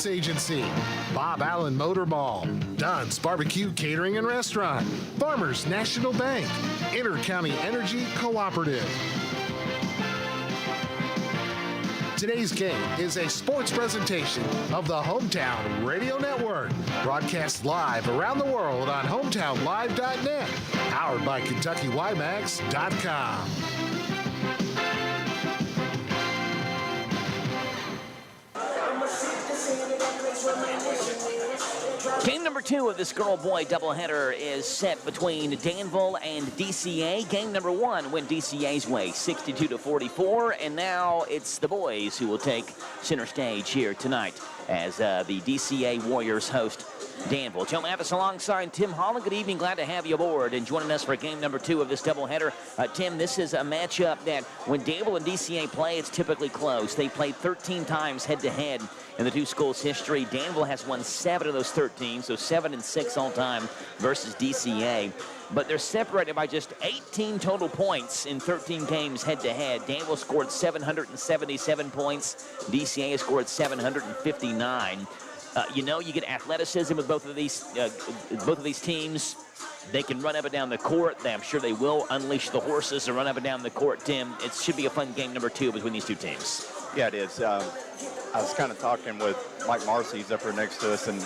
Agency, Bob Allen Motor Mall, Don's Barbecue Catering and Restaurant, Farmers National Bank, Intercounty Energy Cooperative. Today's game is a sports presentation of the Hometown Radio Network, broadcast live around the world on hometownlive.net, powered by KentuckyWiMAX.com. Game number 2 of this girl-boy doubleheader is set between Danville and DCA. Game number 1 went DCA's way, 62-44, and now it's the boys who will take center stage here tonight as the DCA Warriors host Danville. Joe Mathis alongside Tim Holland. Good evening. Glad to have you aboard and joining us for game number 2 of this doubleheader. Tim, this is a matchup that when Danville and DCA play, it's typically close. They played 13 times head-to-head in the two schools' history. Danville has won 7 of those 13, so 7-6 all-time versus DCA. But they're separated by just 18 total points in 13 games head-to-head. Danville scored 777 points. DCA has scored 759. You get athleticism with both of these teams. They can run up and down the court. I'm sure they will unleash the horses and run up and down the court, Tim. It should be a fun game number 2 between these two teams. Yeah, it is. I was kind of talking with Mike Marcy, he's up here next to us, and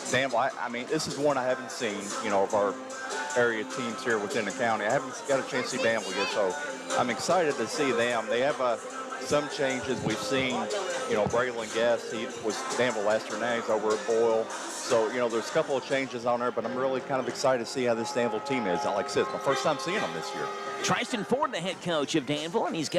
Danville, I mean, this is one I haven't seen, of our area teams here within the county. I haven't got a chance to see Danville yet, so I'm excited to see them. They have some changes we've seen. Braylon Guest, he was Danville last year, now he's over at Boyle. So, there's a couple of changes on there, but I'm really kind of excited to see how this Danville team is. Like I said, it's my first time seeing them this year. Tristan Ford, the head coach of Danville, and he's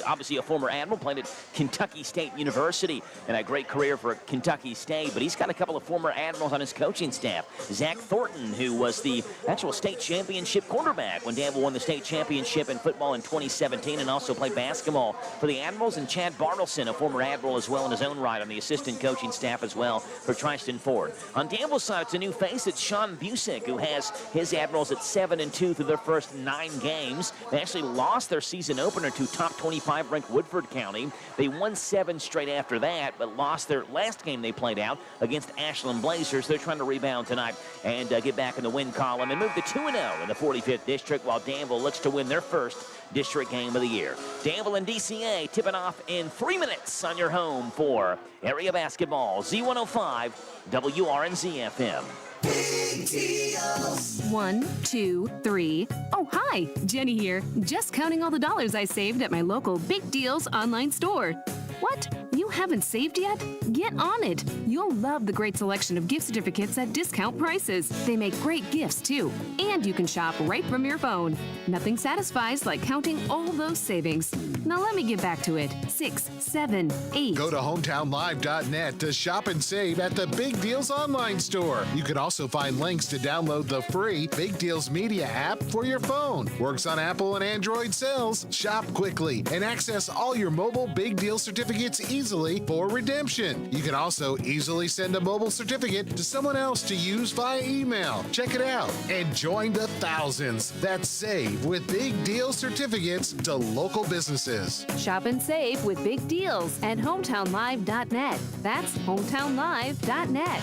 obviously a former Admiral, played at Kentucky State University, and a great career for Kentucky State, but he's got a couple of former Admirals on his coaching staff. Zach Thornton, who was the actual state championship quarterback when Danville won the state championship in football in 2017, and also played basketball for the Admirals, and Chad Bartleson, a former Admiral as well in his own right, on the assistant coaching staff as well for Tristan Ford. On Danville's side, it's a new face. It's Sean Busick, who has his Admirals at 7-2 through their first 9 games. They actually lost their season opener to top 25 ranked Woodford County. They won 7 straight after that, but lost their last game they played out against Ashland Blazers. They're trying to rebound tonight and get back in the win column and move to 2-0 in the 45th district, while Danville looks to win their first district game of the year. Danville and DCA tipping off in 3 minutes on your home for area basketball. Z105 WRNZ FM. Big deals. 1, 2, 3. Oh, hi, Jenny here. Just counting all the dollars I saved at my local Big Deals online store. What? You haven't saved yet? Get on it. You'll love the great selection of gift certificates at discount prices. They make great gifts, too. And you can shop right from your phone. Nothing satisfies like counting all those savings. Now let me get back to it. 6, 7, 8. Go to hometownlive.net to shop and save at the Big Deals online store. You can also find links to download the free Big Deals Media app for your phone. Works on Apple and Android cells. Shop quickly and access all your mobile Big Deal certificates easily for redemption. You can also easily send a mobile certificate to someone else to use via email. Check it out and join the thousands that save with Big Deal certificates to local businesses. Shop and save with Big Deals at hometownlive.net. That's hometownlive.net.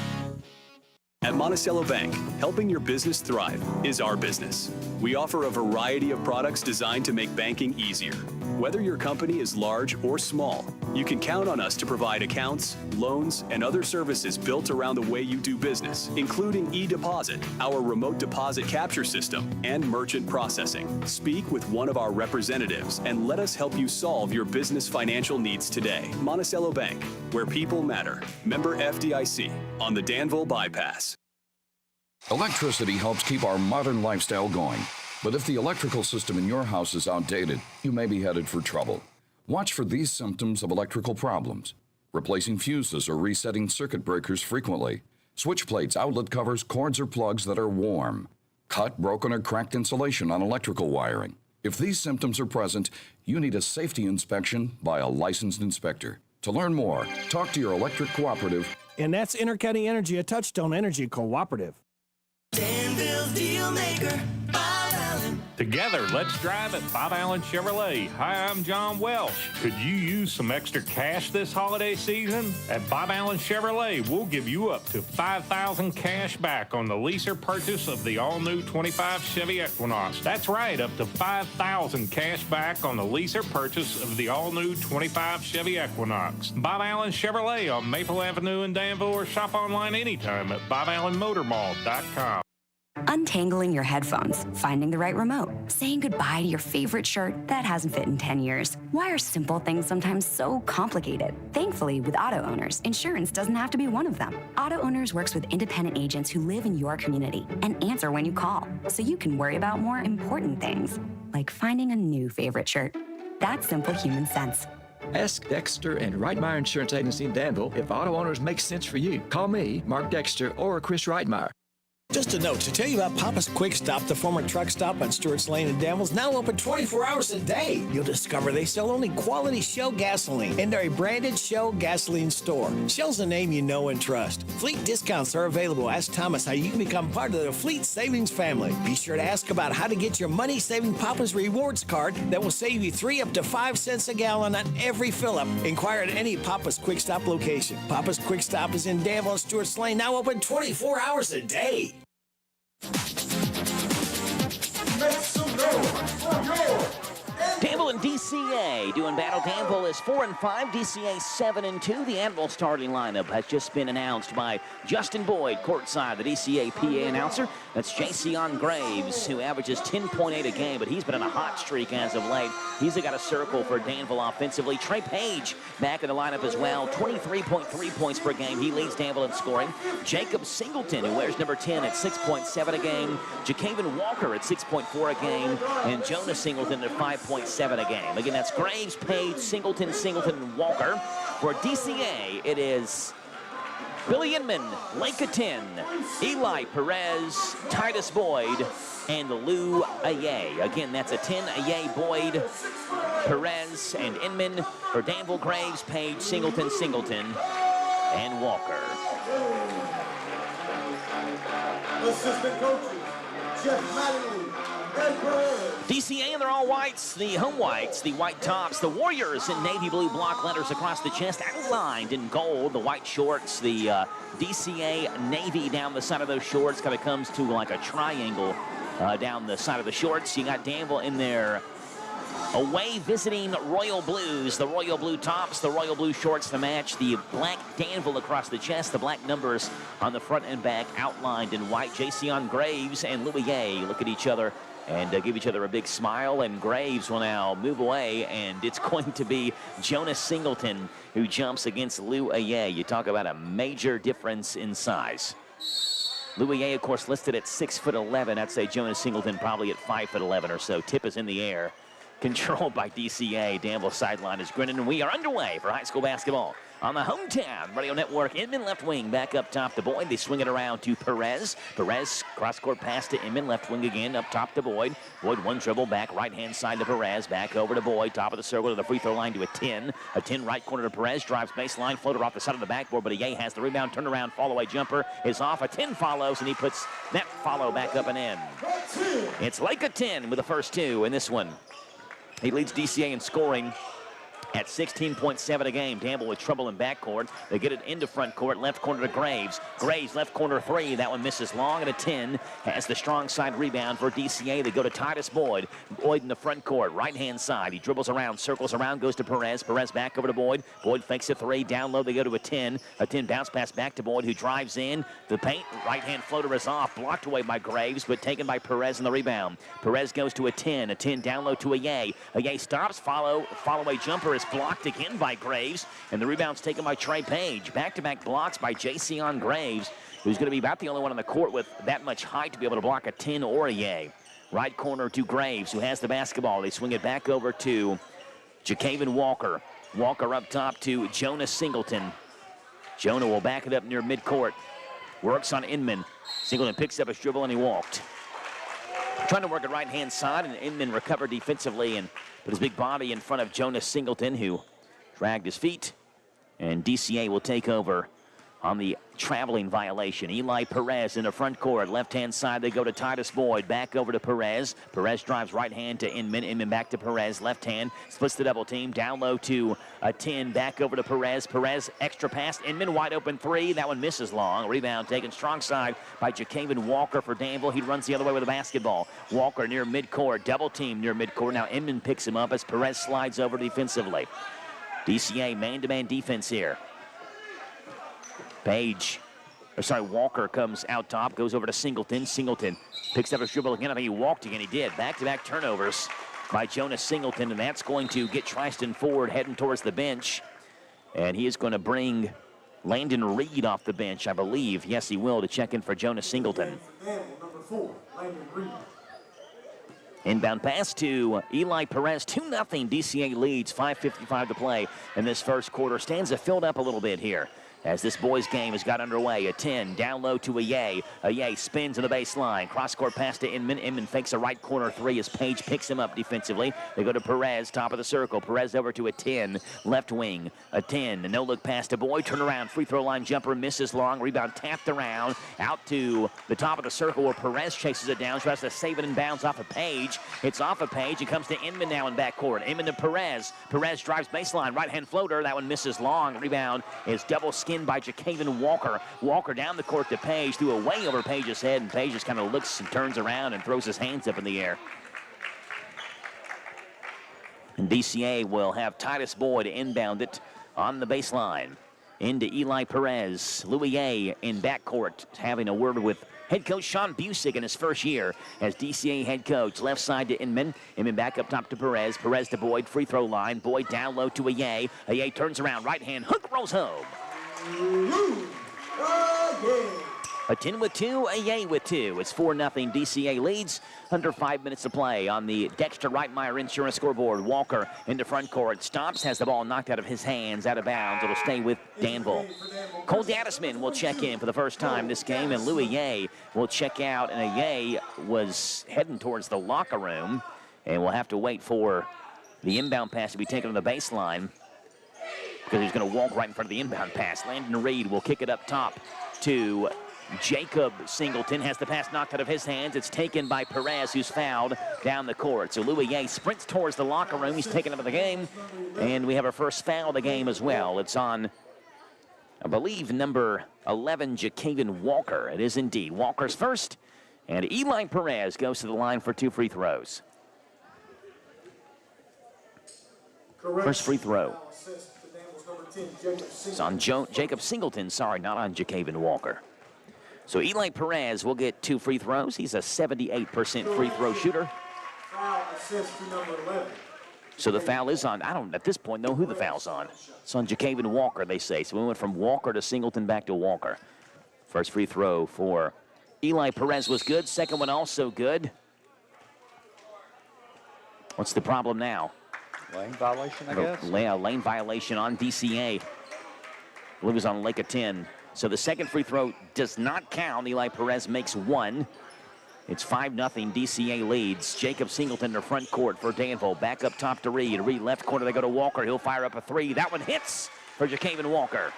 At Monticello Bank, helping your business thrive is our business. We offer a variety of products designed to make banking easier. Whether your company is large or small, you can count on us to provide accounts, loans, and other services built around the way you do business, including e-deposit, our remote deposit capture system, and merchant processing. Speak with one of our representatives and let us help you solve your business financial needs today. Monticello Bank, where people matter. Member FDIC, on the Danville Bypass. Electricity helps keep our modern lifestyle going. But if the electrical system in your house is outdated, you may be headed for trouble. Watch for these symptoms of electrical problems: replacing fuses or resetting circuit breakers frequently, switch plates, outlet covers, cords, or plugs that are warm, cut, broken, or cracked insulation on electrical wiring. If these symptoms are present, you need a safety inspection by a licensed inspector. To learn more, talk to your electric cooperative. And that's Intercounty Energy, a Touchstone Energy cooperative. Danville's deal maker, Bob Allen. Together, let's drive at Bob Allen Chevrolet. Hi, I'm John Welsh. Could you use some extra cash this holiday season? At Bob Allen Chevrolet, we'll give you up to $5,000 cash back on the lease or purchase of the all-new 25 Chevy Equinox. That's right, up to $5,000 cash back on the lease or purchase of the all-new 25 Chevy Equinox. Bob Allen Chevrolet on Maple Avenue in Danville, or shop online anytime at BobAllenMotorMall.com. Untangling your headphones, finding the right remote, saying goodbye to your favorite shirt that hasn't fit in 10 years. Why are simple things sometimes so complicated? Thankfully, with Auto Owners, insurance doesn't have to be one of them. Auto Owners works with independent agents who live in your community and answer when you call, so you can worry about more important things, like finding a new favorite shirt. That's simple human sense. Ask Dexter and Reitmeyer Insurance Agency in Danville if Auto Owners makes sense for you. Call me, Mark Dexter, or Chris Reitmeyer. Just a note to tell you about Papa's Quick Stop, the former truck stop on Stewart's Lane in Danville, is now open 24 hours a day. You'll discover they sell only quality Shell gasoline, and they're a branded Shell gasoline store. Shell's a name you know and trust. Fleet discounts are available. Ask Thomas how you can become part of the Fleet Savings family. Be sure to ask about how to get your money-saving Papa's Rewards card that will save you 3 up to 5 cents a gallon on every fill-up. Inquire at any Papa's Quick Stop location. Papa's Quick Stop is in Danville and Stewart's Lane, now open 24 hours a day. Danville and DCA doing battle. Danville is 4-5, DCA 7-2. The Admiral starting lineup has just been announced by Justin Boyd, courtside, the DCA PA announcer. That's Jason Graves, who averages 10.8 a game, but he's been on a hot streak as of late. He's got a circle for Danville offensively. Trey Page back in the lineup as well, 23.3 points per game. He leads Danville in scoring. Jacob Singleton, who wears number 10 at 6.7 a game. Jacaven Walker at 6.4 a game. And Jonah Singleton at 5.7 a game. Again, that's Graves, Page, Singleton, and Walker. For DCA, it is Billy Inman, Lake of 10, Eli Perez, Titus Boyd, and Lou Aye. Again, that's a 10, Aye, Boyd, Perez, and Inman. For Danville, Graves, Page, Singleton, and Walker. Assistant coaches, Jeff Mattingly and Perez. DCA and they're all whites, the home whites, the white tops, the Warriors in navy blue block letters across the chest, outlined in gold, the white shorts, the DCA navy down the side of those shorts, kind of comes to like a triangle down the side of the shorts. You got Danville in there away visiting Royal Blues, the Royal Blue tops, the Royal Blue shorts to match, the black Danville across the chest, the black numbers on the front and back outlined in white. Jason Graves and Louis Gay look at each other and give each other a big smile, and Graves will now move away, and it's going to be Jonas Singleton who jumps against Lou Aye. You talk about a major difference in size. Lou Aye, of course, listed at 6'11". I'd say Jonas Singleton probably at 5'11" or so. Tip is in the air, controlled by DCA. Danville sideline is grinning, and we are underway for high school basketball on the Hometown Radio Network. Inman left wing, back up top to Boyd. They swing it around to Perez. Perez, cross-court pass to Inman, left wing again, up top to Boyd. Boyd, one dribble back, right-hand side to Perez, back over to Boyd, top of the circle to the free throw line to a 10. A 10 right corner to Perez, drives baseline, floater off the side of the backboard, but Aye has the rebound, turnaround, fall-away jumper is off. A 10 follows, and he puts that follow back up and in. It's Lake of 10 with the first two in this one. He leads DCA in scoring at 16.7 a game. Danville with trouble in backcourt. They get it into front court, left corner to Graves. Graves, left corner three. That one misses long, and a 10 has the strong side rebound for DCA. They go to Titus Boyd. Boyd in the front court, right-hand side. He dribbles around, circles around, goes to Perez. Perez back over to Boyd. Boyd fakes a three. Down low, they go to a 10. A 10 bounce pass back to Boyd, who drives in. The paint, right-hand floater is off. Blocked away by Graves, but taken by Perez in the rebound. Perez goes to a 10. A 10 down low to Aye. Aye stops. Follow-away jumper is blocked again by Graves, and the rebound's taken by Trey Page. Back-to-back blocks by Jason Graves, who's going to be about the only one on the court with that much height to be able to block a 10 or a Aye. Right corner to Graves, who has the basketball. They swing it back over to Jacaven Walker. Walker up top to Jonas Singleton. Jonah will back it up near midcourt. Works on Inman. Singleton picks up his dribble, and he walked. Trying to work it right-hand side, and Inman recovered defensively and put his big body in front of Jonas Singleton, who dragged his feet. And DCA will take over on the traveling violation. Eli Perez in the front court. Left-hand side, they go to Titus Boyd. Back over to Perez. Perez drives right hand to Inman. Inman back to Perez. Left hand, splits the double team. Down low to a 10. Back over to Perez. Perez, extra pass. Inman, wide open three. That one misses long. Rebound taken strong side by Ja'Kaven Walker for Danville. He runs the other way with the basketball. Walker near midcourt. Double team near midcourt. Now Inman picks him up as Perez slides over defensively. DCA man-to-man defense here. Walker comes out top, goes over to Singleton. Singleton picks up a dribble again. I think he walked again. He did. Back-to-back turnovers by Jonas Singleton, and that's going to get Tristan Ford heading towards the bench. And he is going to bring Landon Reed off the bench, I believe. Yes, he will, to check in for Jonas Singleton. Number 4, Landon Reed. Inbound pass to Eli Perez. 2-0 DCA leads. 5:55 to play in this first quarter. Stanza filled up a little bit here as this boys game has got underway. A 10 down low to Aye. Aye spins to the baseline. Cross-court pass to Inman. Inman fakes a right corner three as Page picks him up defensively. They go to Perez, top of the circle. Perez over to a 10, left wing. A 10, no-look pass to Boyd. Turn around, free throw line jumper, misses long. Rebound tapped around, out to the top of the circle where Perez chases it down. Tries to save it and bounds off of Page. It's off of Page. It comes to Inman now in backcourt. Inman to Perez. Perez drives baseline, right-hand floater. That one misses long. Rebound is double skinned by Ja'Kaven Walker. Walker down the court to Page, threw away over Page's head, and Page just kind of looks and turns around and throws his hands up in the air. And DCA will have Titus Boyd inbound it on the baseline. Into Eli Perez. Louis A in backcourt, having a word with head coach Sean Busick in his first year as DCA head coach. Left side to Inman. Inman back up top to Perez. Perez to Boyd, free throw line. Boyd down low to Aye. Aye turns around, right hand hook, rolls home. A 10 with 2, a Yay with 2. It's 4-0 DCA leads. Under 5 minutes to play on the Dexter Reitmeyer Insurance scoreboard. Walker into front court. Stops, has the ball knocked out of his hands, out of bounds. It'll stay with Danville. Cole Gaddisman will check in for the first time this game, and Louis Yay will check out. And Yay was heading towards the locker room, and we'll have to wait for the inbound pass to be taken on the baseline, because he's going to walk right in front of the inbound pass. Landon Reed will kick it up top to Jacob Singleton. Has the pass knocked out of his hands. It's taken by Perez, who's fouled down the court. So Louis Yay sprints towards the locker room. He's taken out of the game. And we have our first foul of the game as well. It's on, I believe, number 11, Ja'Kaven Walker. It is indeed Walker's first. And Eli Perez goes to the line for 2 free throws. First free throw. It's on Jacob Singleton, not on Ja'Kaven Walker. So Eli Perez will get 2 free throws. He's a 78% free throw shooter. Foul assist to number 11. So the foul is on, I don't at this point know who the foul's on. It's on Ja'Kaven Walker, they say. So we went from Walker to Singleton back to Walker. First free throw for Eli Perez was good. Second one also good. What's the problem now? Lane violation, I guess. Lane violation on DCA. I believe it was on Lake of 10. So the second free throw does not count. Eli Perez makes 1. It's 5-0 DCA leads. Jacob Singleton to front court for Danville. Back up top to Reed. Reed left corner, they go to Walker. He'll fire up a 3. That one hits for Ja'Kaven Walker.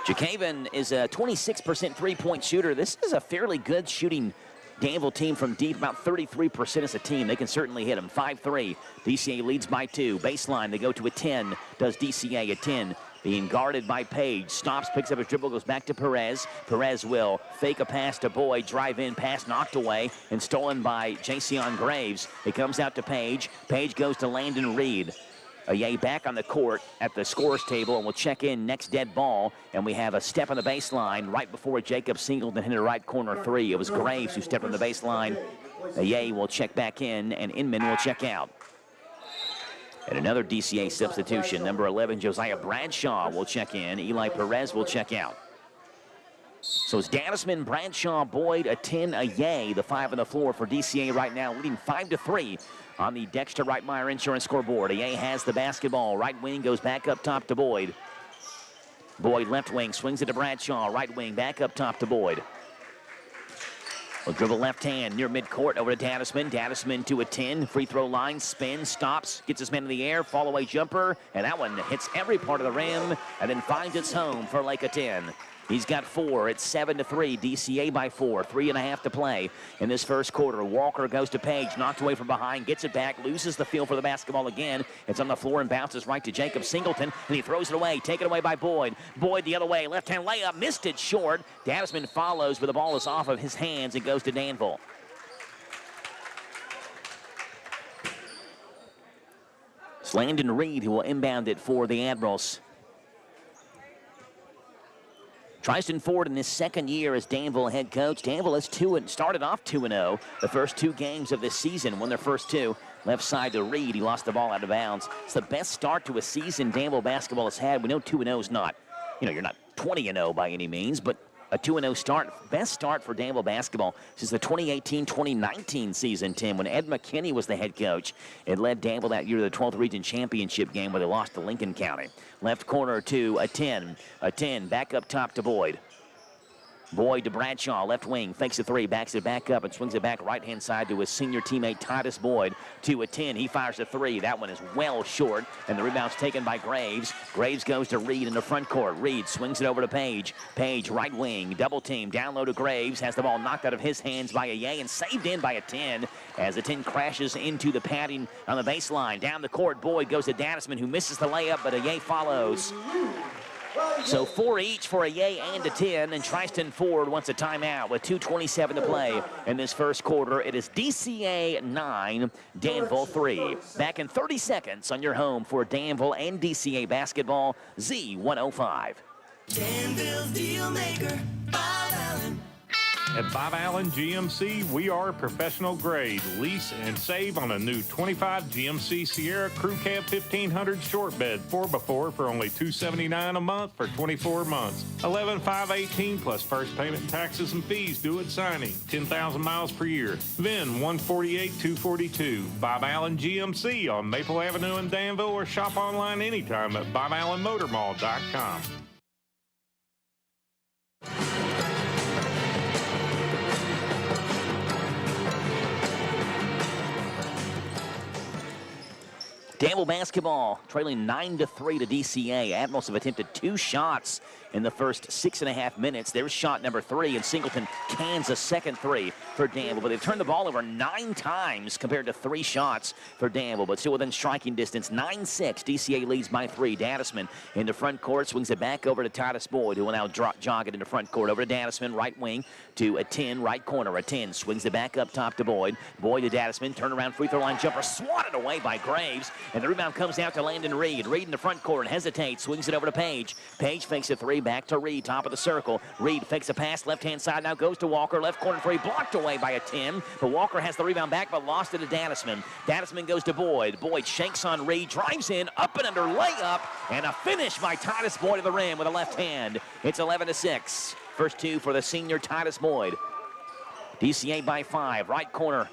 Ja'Kaven is a 26% three-point shooter. This is a fairly good shooting Danville team from deep, about 33% as a team. They can certainly hit them. 5-3. DCA leads by 2. Baseline, they go to a 10. Does DCA a 10. Being guarded by Page. Stops, picks up his dribble, goes back to Perez. Perez will fake a pass to Boyd. Drive in, pass knocked away and stolen by Jason Graves. It comes out to Page. Page goes to Landon Reed. Yay back on the court at the scorer's table, and we'll check in next dead ball. And we have a step on the baseline right before Jacob Singleton hit a right corner 3. It was Graves who stepped on the baseline. Yay will check back in, and Inman will check out. And another DCA substitution. Number 11, Josiah Bradshaw will check in. Eli Perez will check out. So it's Gaddisman, Bradshaw, Boyd, a 10, a Yay. The 5 on the floor for DCA right now, leading 5-3 on the Dexter Reitmeyer Insurance scoreboard. Yay has the basketball. Right wing goes back up top to Boyd. Boyd left wing, swings it to Bradshaw. Right wing back up top to Boyd. Will dribble left hand near midcourt over to Dadisman. Dadisman to a 10. Free throw line, spins, stops, gets his man in the air, fall away jumper, and that one hits every part of the rim and then finds its home for Lake of 10. He's got 4. It's 7-3. DCA by 4. 3.5 to play in this first quarter. Walker goes to Page, knocked away from behind, gets it back, loses the feel for the basketball again. It's on the floor and bounces right to Jacob Singleton, and he throws it away. Taken away by Boyd. Boyd the other way. Left-hand layup. Missed it short. Dadisman follows, but the ball is off of his hands and goes to Danville. It's Landon Reed who will inbound it for the Admirals. Tristan Ford in his second year as Danville head coach. Danville has started off 2-0 the first 2 games of this season. Won their first 2. Left side to Reed. He lost the ball out of bounds. It's the best start to a season Danville basketball has had. We know 2-0 is not, you're not 20-0 by any means, but a 2-0 start, best start for Danville basketball since the 2018-2019 season, Tim, when Ed McKinney was the head coach. It led Danville that year to the 12th Region Championship game where they lost to Lincoln County. Left corner to a 10. A 10, back up top to Boyd. Boyd to Bradshaw, left wing, fakes a 3, backs it back up and swings it back right-hand side to his senior teammate Titus Boyd. To a 10, he fires a 3. That one is well short, and the rebound's taken by Graves. Graves goes to Reed in the front court. Reed swings it over to Page. Page, right wing, double team, down low to Graves, has the ball knocked out of his hands by Aye and saved in by a 10 as the 10 crashes into the padding on the baseline. Down the court, Boyd goes to Dadisman, who misses the layup, but Aye follows. So 4 each for Aye and a 10, and Tristan Ford wants a timeout with 2:27 to play in this first quarter. It is DCA 9, Danville 3. Back in 30 seconds on your home for Danville and DCA basketball, Z105. Danville's deal maker, Bob Allen. At Bob Allen GMC, we are professional grade. Lease and save on a new 25 GMC Sierra Crew Cab 1500 short bed 4x4 for only $279 a month for 24 months. 11,518 plus first payment, taxes and fees due at signing. 10,000 miles per year. VIN 148-242. Bob Allen GMC on Maple Avenue in Danville, or shop online anytime at BobAllenMotorMall.com. Danville basketball trailing 9-3 to DCA. Admirals have attempted 2 shots in the first 6.5 minutes. There's shot number 3, and Singleton cans a second 3 for Danville. But they've turned the ball over 9 times compared to 3 shots for Danville, but still within striking distance. 9-6. DCA leads by 3. Dadisman in the front court swings it back over to Titus Boyd, who will now jog it into front court. Over to Dadisman, right wing to a 10, right corner. A 10 swings it back up top to Boyd. Boyd to Dadisman, turnaround free throw line jumper, swatted away by Graves. And the rebound comes out to Landon Reed. Reed in the front court, hesitates, swings it over to Page. Page fakes a 3, back to Reed, top of the circle. Reed fakes a pass, left-hand side, now goes to Walker. Left corner 3, blocked away by a 10. But Walker has the rebound back, but lost it to Dadisman. Dadisman goes to Boyd. Boyd shakes on Reed, drives in, up and under layup, and a finish by Titus Boyd to the rim with a left hand. It's 11-6. First 2 for the senior Titus Boyd. DCA by 5, right corner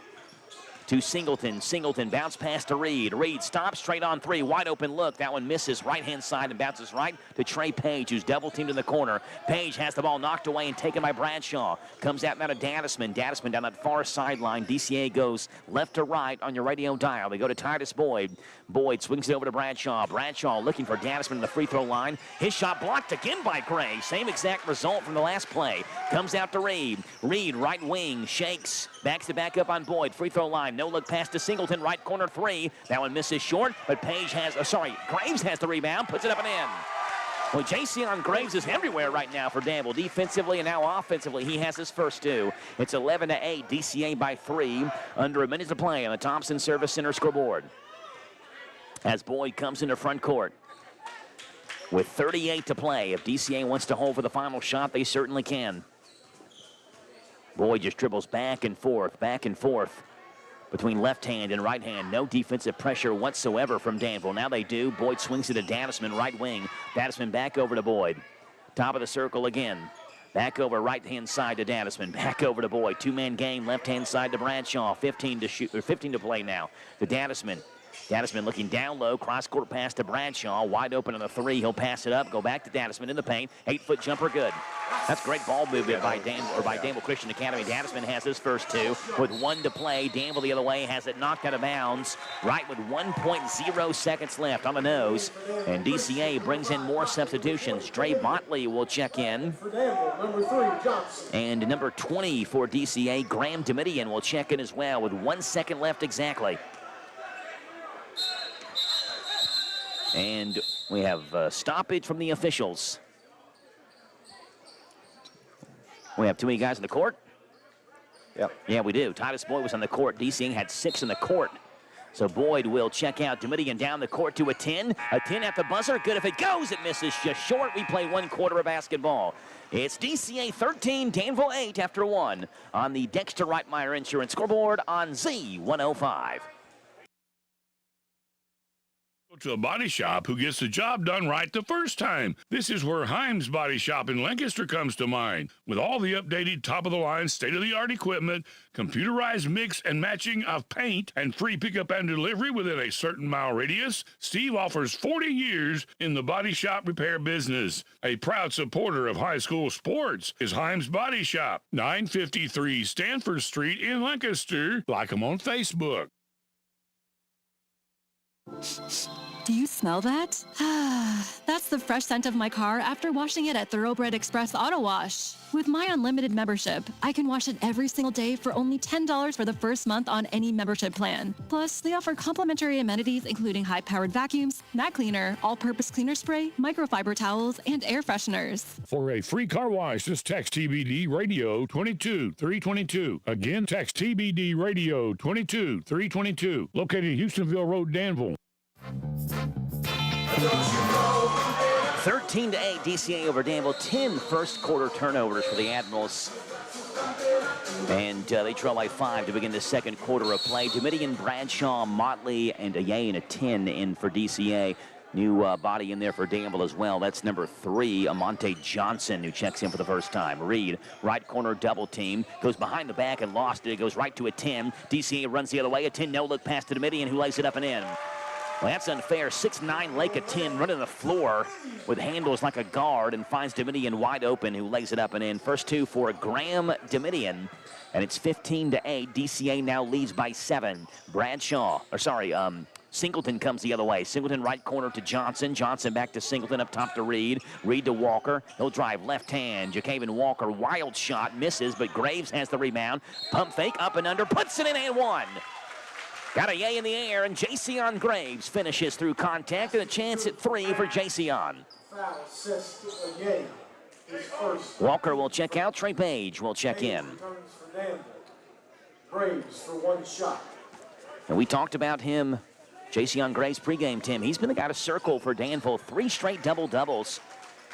to Singleton. Singleton bounce pass to Reed. Reed stops, straight on 3, wide open look. That one misses right-hand side and bounces right to Trey Page, who's double teamed in the corner. Page has the ball knocked away and taken by Bradshaw. Comes out now to Dadisman. Dadisman down that far sideline. DCA goes left to right on your radio dial. They go to Titus Boyd. Boyd swings it over to Bradshaw. Bradshaw looking for Dadisman in the free throw line. His shot blocked again by Gray. Same exact result from the last play. Comes out to Reed. Reed, right wing, shakes, backs it back up on Boyd. Free throw line. No look pass to Singleton, right corner 3. That one misses short, but Graves has the rebound, puts it up and in. Well, Jason Graves is everywhere right now for Danville, defensively and now offensively. He has his first 2. It's 11-8, DCA by 3, under a minute to play on the Thompson Service Center scoreboard. As Boyd comes into front court with 38 to play. If DCA wants to hold for the final shot, they certainly can. Boyd just dribbles back and forth between left hand and right hand. No defensive pressure whatsoever from Danville. Now they do. Boyd swings it to Dadisman, right wing. Dadisman back over to Boyd. Top of the circle again. Back over right-hand side to Dadisman. Back over to Boyd. 2-man game, left-hand side to Bradshaw. 15 to play now. To Dadisman. Dadisman looking down low, cross-court pass to Bradshaw, wide open on the three. He'll pass it up, go back to Dadisman in the paint. 8-foot jumper, good. That's great ball movement by Danville Christian Academy. Dadisman has his first two with 1 to play. Danville the other way has it knocked out of bounds right with 1.0 seconds left on the nose. And DCA brings in more substitutions. Dre Motley will check in. Number 3, Johnson. And number 20 for DCA, Graham Domitian will check in as well with 1 second left exactly. And we have stoppage from the officials. We have too many guys in the court? Yep. Yeah, we do. Titus Boyd was on the court. DCA had 6 in the court. So Boyd will check out. Domitian down the court to a 10. A 10 at the buzzer. Good if it goes. It misses just short. We play 1 quarter of basketball. It's DCA 13, Danville 8 after 1 on the Dexter Reitmeyer Insurance scoreboard on Z105. To a body shop who gets the job done right the first time. This is where Himes Body Shop in Lancaster comes to mind. With all the updated top-of-the-line, state-of-the-art equipment, computerized mix and matching of paint, and free pickup and delivery within a certain mile radius, Steve offers 40 years in the body shop repair business. A proud supporter of high school sports is Himes Body Shop, 953 Stanford Street in Lancaster. Like them on Facebook. Do you smell that? That's the fresh scent of my car after washing it at Thoroughbred Express Auto Wash. With my unlimited membership, I can wash it every single day for only $10 for the first month on any membership plan. Plus, they offer complimentary amenities including high-powered vacuums, mat cleaner, all-purpose cleaner spray, microfiber towels, and air fresheners. For a free car wash, just text TBD Radio 22322. Again, text TBD Radio 22322. Located at Houstonville Road, Danville. 13-8 DCA over Danville. 10 first quarter turnovers for the Admirals. And they trail by 5 to begin the second quarter of play. Domitian, Bradshaw, Motley, and a 10 in for DCA. New body in there for Danville as well. That's number 3, Amonte Johnson, who checks in for the first time. Reed, right corner double team, goes behind the back and lost it. It goes right to a 10. DCA runs the other way. A 10 no-look pass to Domitian, who lays it up and in. Well, that's unfair. 6'9", Lake of 10, running the floor with handles like a guard and finds Domitian wide open, who lays it up and in. First 2 for Graham Domitian, and it's 15-8. DCA now leads by 7. Singleton comes the other way. Singleton right corner to Johnson. Johnson back to Singleton, up top to Reed. Reed to Walker. He'll drive left hand. Jacaven Walker, wild shot, misses, but Graves has the rebound. Pump fake, up and under, puts it in and 1. Got a yay in the air, and Jason Graves finishes through contact, and a chance at 3 for Jason. Foul assist to Yay. His first. Walker will check out. Trey Page will check in. Returns for Danville. Graves for 1 shot. And we talked about him, Jason Graves pregame, Tim. He's been the guy to circle for Danville. 3 straight double-doubles.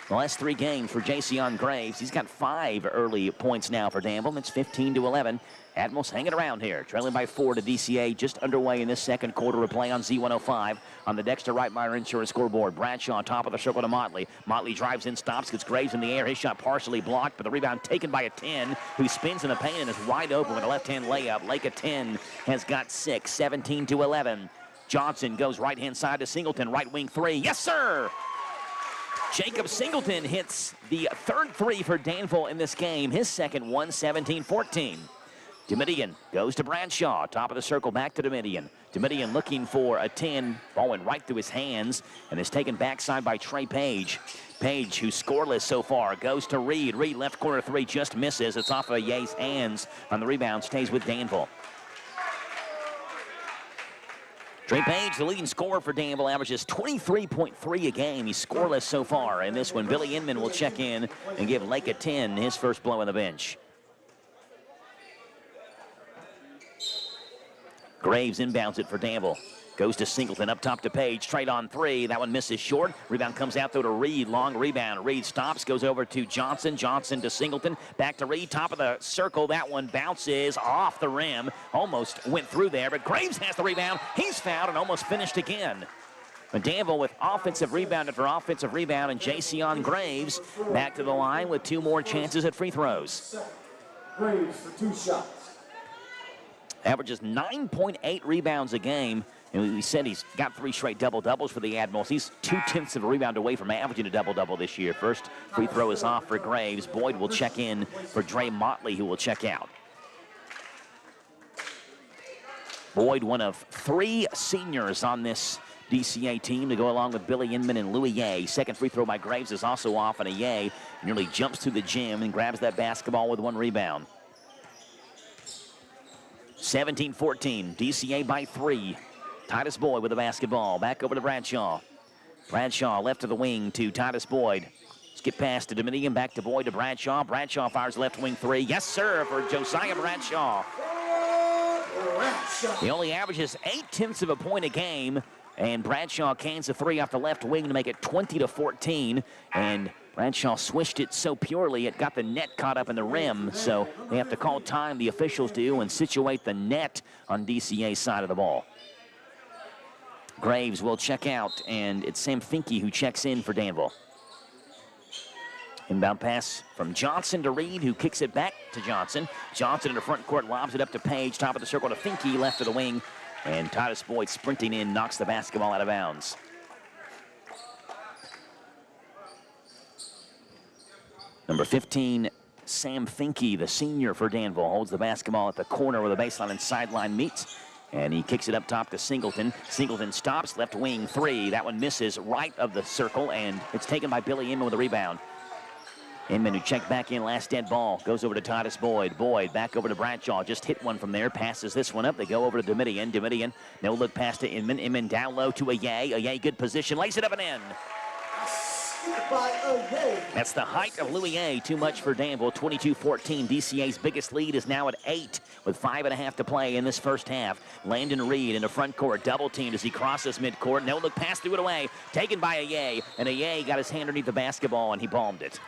The last 3 games for Jason Graves. He's got 5 early points now for Danville. It's 15-11. Admirals hanging around here, trailing by 4 to DCA, just underway in this second quarter of play on Z105 on the Dexter Reitmeyer Insurance scoreboard. Bradshaw, top of the circle to Motley. Motley drives in, stops, gets Graves in the air. His shot partially blocked, but the rebound taken by a 10, who spins in the paint and is wide open with a left-hand layup. Lake of 10 has got 6, 17-11. Johnson goes right-hand side to Singleton, right wing 3. Yes, sir! Jacob Singleton hits the 3rd 3 for Danville in this game. His second one, 17-14. Domitian goes to Bradshaw, top of the circle, back to Domitian. Domitian looking for a 10, ball went right through his hands, and is taken backside by Trey Page. Page, who's scoreless so far, goes to Reed. Reed, left corner 3, just misses. It's off of Ye's hands on the rebound, stays with Danville. Trey Page, the leading scorer for Danville, averages 23.3 a game. He's scoreless so far in this one. Billy Inman will check in and give Lake a 10, his first blow on the bench. Graves inbounds it for Danville. Goes to Singleton, up top to Page. Straight on 3. That one misses short. Rebound comes out, though, to Reed. Long rebound. Reed stops, goes over to Johnson. Johnson to Singleton. Back to Reed, top of the circle. That one bounces off the rim. Almost went through there, but Graves has the rebound. He's fouled and almost finished again. But Danville with offensive rebound after offensive rebound, and Jason Graves back to the line with 2 more chances at free throws. Graves for 2 shots. Averages 9.8 rebounds a game. And we said he's got 3 straight double-doubles for the Admirals. He's 0.2 of a rebound away from averaging a double-double this year. First free throw is off for Graves. Boyd will check in for Dre Motley, who will check out. Boyd, one of 3 seniors on this DCA team to go along with Billy Inman and Louis Ye. Second free throw by Graves is also off, and a Ye nearly jumps through the gym and grabs that basketball with 1 rebound. 17-14, DCA by 3. Titus Boyd with the basketball. Back over to Bradshaw. Bradshaw left to the wing to Titus Boyd. Skip pass to Dominion, back to Boyd to Bradshaw. Bradshaw fires left wing 3. Yes, sir, for Josiah Bradshaw. He only averages 0.8 of a point a game, and Bradshaw cans the 3 off the left wing to make it 20-14. And Bradshaw swished it so purely it got the net caught up in the rim, so they have to call time, the officials do, and situate the net on DCA's side of the ball. Graves will check out, and it's Sam Finke who checks in for Danville. Inbound pass from Johnson to Reed, who kicks it back to Johnson. Johnson in the front court lobs it up to Page, top of the circle to Finke, left of the wing, and Titus Boyd sprinting in, knocks the basketball out of bounds. Number 15, Sam Finke, the senior for Danville, holds the basketball at the corner where the baseline and sideline meets. And he kicks it up top to Singleton. Singleton stops, left wing 3. That one misses right of the circle, and it's taken by Billy Inman with a rebound. Inman, who checked back in last dead ball, goes over to Titus Boyd. Boyd back over to Bradshaw, just hit one from there, passes this one up. They go over to Domitian. Domitian, no look pass to Inman. Inman down low to Aye. Aye, good position, lays it up and in. That's the height of Louis A. Too much for Danville. 22-14. DCA's biggest lead is now at 8 with 5.5 to play in this first half. Landon Reed in the front court, double teamed as he crosses midcourt. No look pass, threw it away. Taken by Aye, and Aye got his hand underneath the basketball and he palmed it.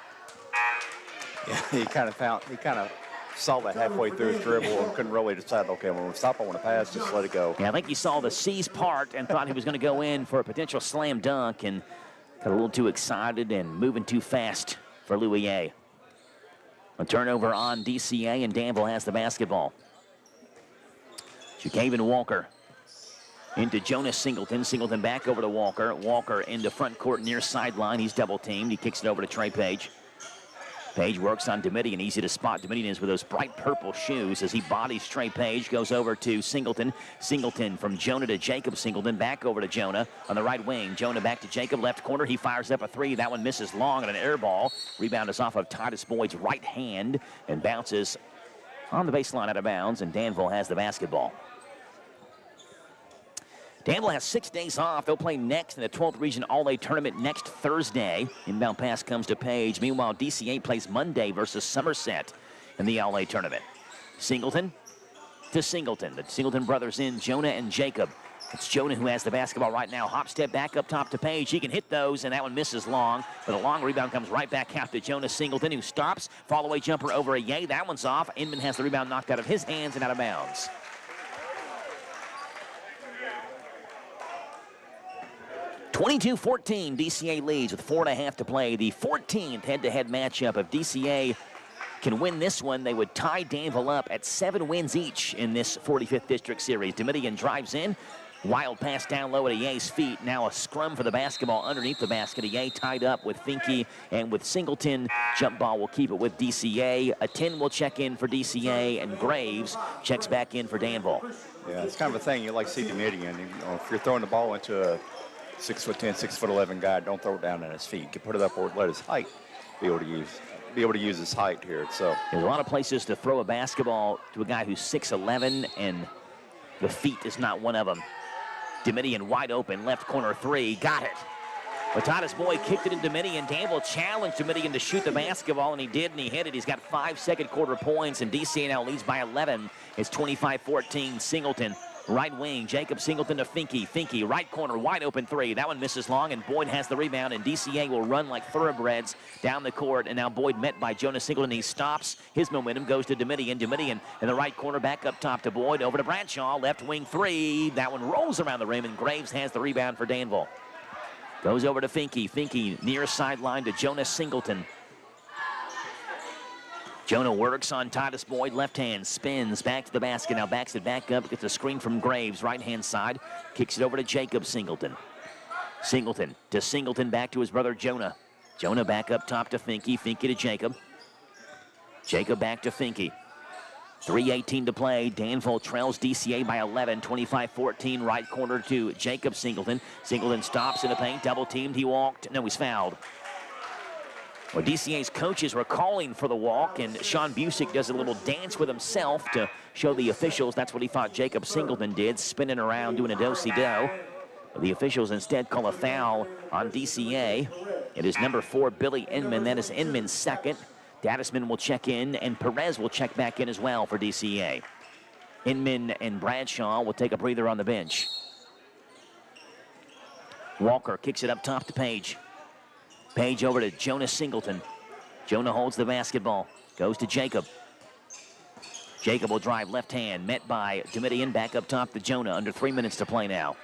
Yeah, he kind of saw that halfway through his dribble and couldn't really decide, okay, I'm going to stop, I want to pass, just let it go. Yeah, I think he saw the C's part and thought he was going to go in for a potential slam dunk and got a little too excited and moving too fast for Louis A. A turnover on DCA, and Danville has the basketball. Ja'Kaven Walker into Jonas Singleton. Singleton back over to Walker. Walker into front court near sideline. He's double teamed. He kicks it over to Trey Page. Page works on Domitian. Easy to spot. Domitian is with those bright purple shoes as he bodies Trey Page. Goes over to Singleton. Singleton from Jonah to Jacob. Singleton back over to Jonah on the right wing. Jonah back to Jacob. Left corner. He fires up a 3. That one misses long on an air ball. Rebound is off of Titus Boyd's right hand and bounces on the baseline out of bounds. And Danville has the basketball. Danville has 6 days off. They'll play next in the 12th Region All-A Tournament next Thursday. Inbound pass comes to Page. Meanwhile, DCA plays Monday versus Somerset in the All-A Tournament. Singleton to Singleton. The Singleton brothers in, Jonah and Jacob. It's Jonah who has the basketball right now. Hop step back up top to Page. He can hit those, and that one misses long. But a long rebound comes right back out to Jonah Singleton, who stops. Fall-away jumper over Aye. That one's off. Inman has the rebound knocked out of his hands and out of bounds. (22-14), DCA leads with 4.5 to play. The 14th head-to-head matchup. If DCA can win this one, they would tie Danville up at 7 wins each in this 45th District Series. Domitian drives in. Wild pass down low at Aye's feet. Now a scrum for the basketball underneath the basket. Aye tied up with Finke and with Singleton. Jump ball will keep it with DCA. A 10 will check in for DCA, and Graves checks back in for Danville. Yeah, it's kind of a thing you like to see Domitian. You know, if you're throwing the ball into a 6'10", 6'11" guy, don't throw it down at his feet. You can put it up or let his height be able to use his height here. So there's a lot of places to throw a basketball to a guy who's 6'11", and the feet is not one of them. Domitian wide open, left corner 3, got it. But Titus Boyd kicked it in Domitian. Danville challenged Domitian to shoot the basketball, and he did, and he hit it. He's got 5 second quarter points, and DCA now leads by 11. It's 25-14, Singleton. Right wing, Jacob Singleton to Finke. Finke, right corner, wide open 3. That one misses long, and Boyd has the rebound, and DCA will run like thoroughbreds down the court, and now Boyd met by Jonas Singleton. He stops. His momentum goes to Domitian. Domitian in the right corner, back up top to Boyd. Over to Bradshaw, left wing 3. That one rolls around the rim, and Graves has the rebound for Danville. Goes over to Finke. Finke near sideline to Jonas Singleton. Jonah works on Titus Boyd, left hand, spins back to the basket, now backs it back up, gets a screen from Graves, right-hand side, kicks it over to Jacob Singleton. Singleton to Singleton, back to his brother Jonah. Jonah back up top to Finke, Finke to Jacob. Jacob back to Finke. 3:18 to play. Danville trails DCA by 11, 25-14, right corner to Jacob Singleton. Singleton stops in the paint, double teamed, he walked, no, he's fouled. Well, DCA's coaches were calling for the walk, and Sean Busick does a little dance with himself to show the officials that's what he thought Jacob Singleton did, spinning around doing a do-si-do. The officials instead call a foul on DCA. It is number 4, Billy Inman. That is Inman's second. Dadisman will check in, and Perez will check back in as well for DCA. Inman and Bradshaw will take a breather on the bench. Walker kicks it up top to Page. Page over to Jonah Singleton. Jonah holds the basketball. Goes to Jacob. Jacob will drive left hand. Met by Domitian. Back up top to Jonah. Under 3 minutes to play now.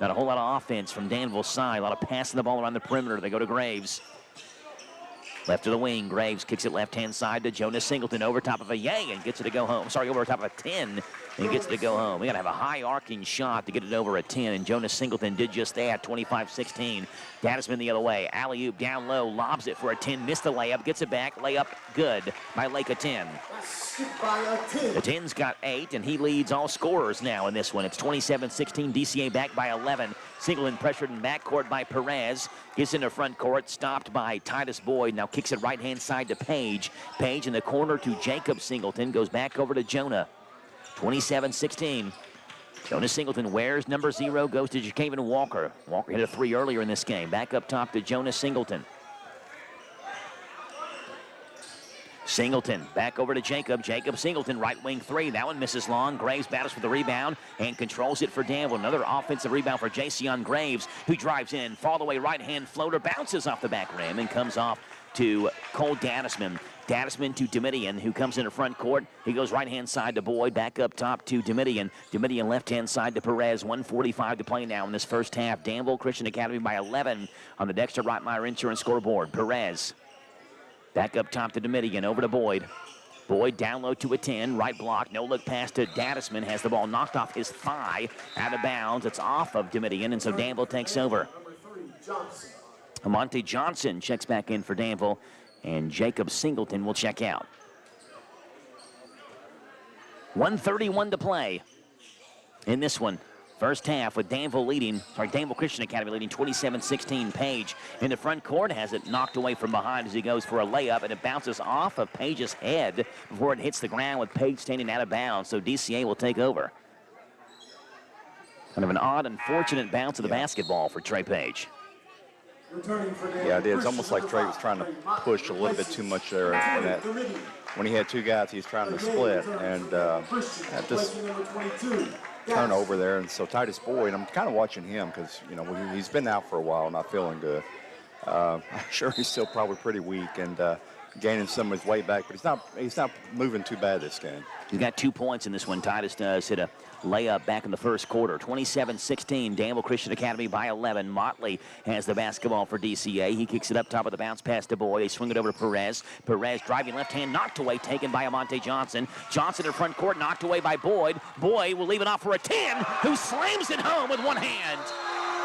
Not a whole lot of offense from Danville's side. A lot of passing the ball around the perimeter. They go to Graves. Left to the wing. Graves kicks it left-hand side to Jonah Singleton over top of a Yang and gets it to go home. Sorry, over top of a 10 and gets it to go home. We got to have a high arcing shot to get it over a 10, and Jonah Singleton did just that, 25-16. Dadisman the other way. Alley-oop down low, lobs it for a 10, missed the layup, gets it back, layup good by Lake of 10. The 10's got 8, and he leads all scorers now in this one. It's 27-16, DCA back by 11. Singleton pressured in backcourt by Perez. Gets into front court, stopped by Titus Boyd. Now kicks it right-hand side to Page. Page in the corner to Jacob Singleton. Goes back over to Jonah. 27-16. Jonah Singleton wears number 0, goes to Jacaven Walker. Walker hit a 3 earlier in this game. Back up top to Jonah Singleton. Singleton back over to Jacob. Jacob Singleton, right wing 3. That one misses long. Graves battles for the rebound and controls it for Danville. Another offensive rebound for Jason Graves, who drives in. Fall away right-hand floater, bounces off the back rim and comes off to Cole Dadisman. Dadisman to Domitian, who comes into front court. He goes right-hand side to Boyd, back up top to Domitian. Domitian left-hand side to Perez. 1:45 to play now in this first half. Danville Christian Academy by 11 on the Dexter Reitmeyer Insurance scoreboard. Perez back up top to Domitian, over to Boyd. Boyd down low to a 10, right block, no look pass to Dadisman, has the ball knocked off his thigh, out of bounds. It's off of Domitian, and so Danville takes over. Monte Johnson checks back in for Danville, and Jacob Singleton will check out. 1:31 to play in this one. First half with Danville Christian Academy leading 27-16. Page in the front court has it knocked away from behind as he goes for a layup, and it bounces off of Page's head before it hits the ground with Page standing out of bounds, so DCA will take over. Kind of an odd, unfortunate bounce of the basketball for Trey Page. Yeah, it is. It's almost like Trey was trying to push a little bit too much there. And that, when he had 2 guys, he's trying to split, and just turnover there. And so Titus Boyd, I'm kind of watching him because, you know, he's been out for a while, not feeling good. I'm sure he's still probably pretty weak and gaining some of his weight back, but he's not moving too bad this game. He's got 2 points in this one. Titus does hit a layup back in the first quarter. 27-16, Danville Christian Academy by 11. Motley has the basketball for DCA. He kicks it up top of the bounce pass to Boyd. They swing it over to Perez. Perez driving left hand, knocked away, taken by Amonte Johnson. Johnson in front court, knocked away by Boyd. Boyd will leave it off for a 10, who slams it home with one hand.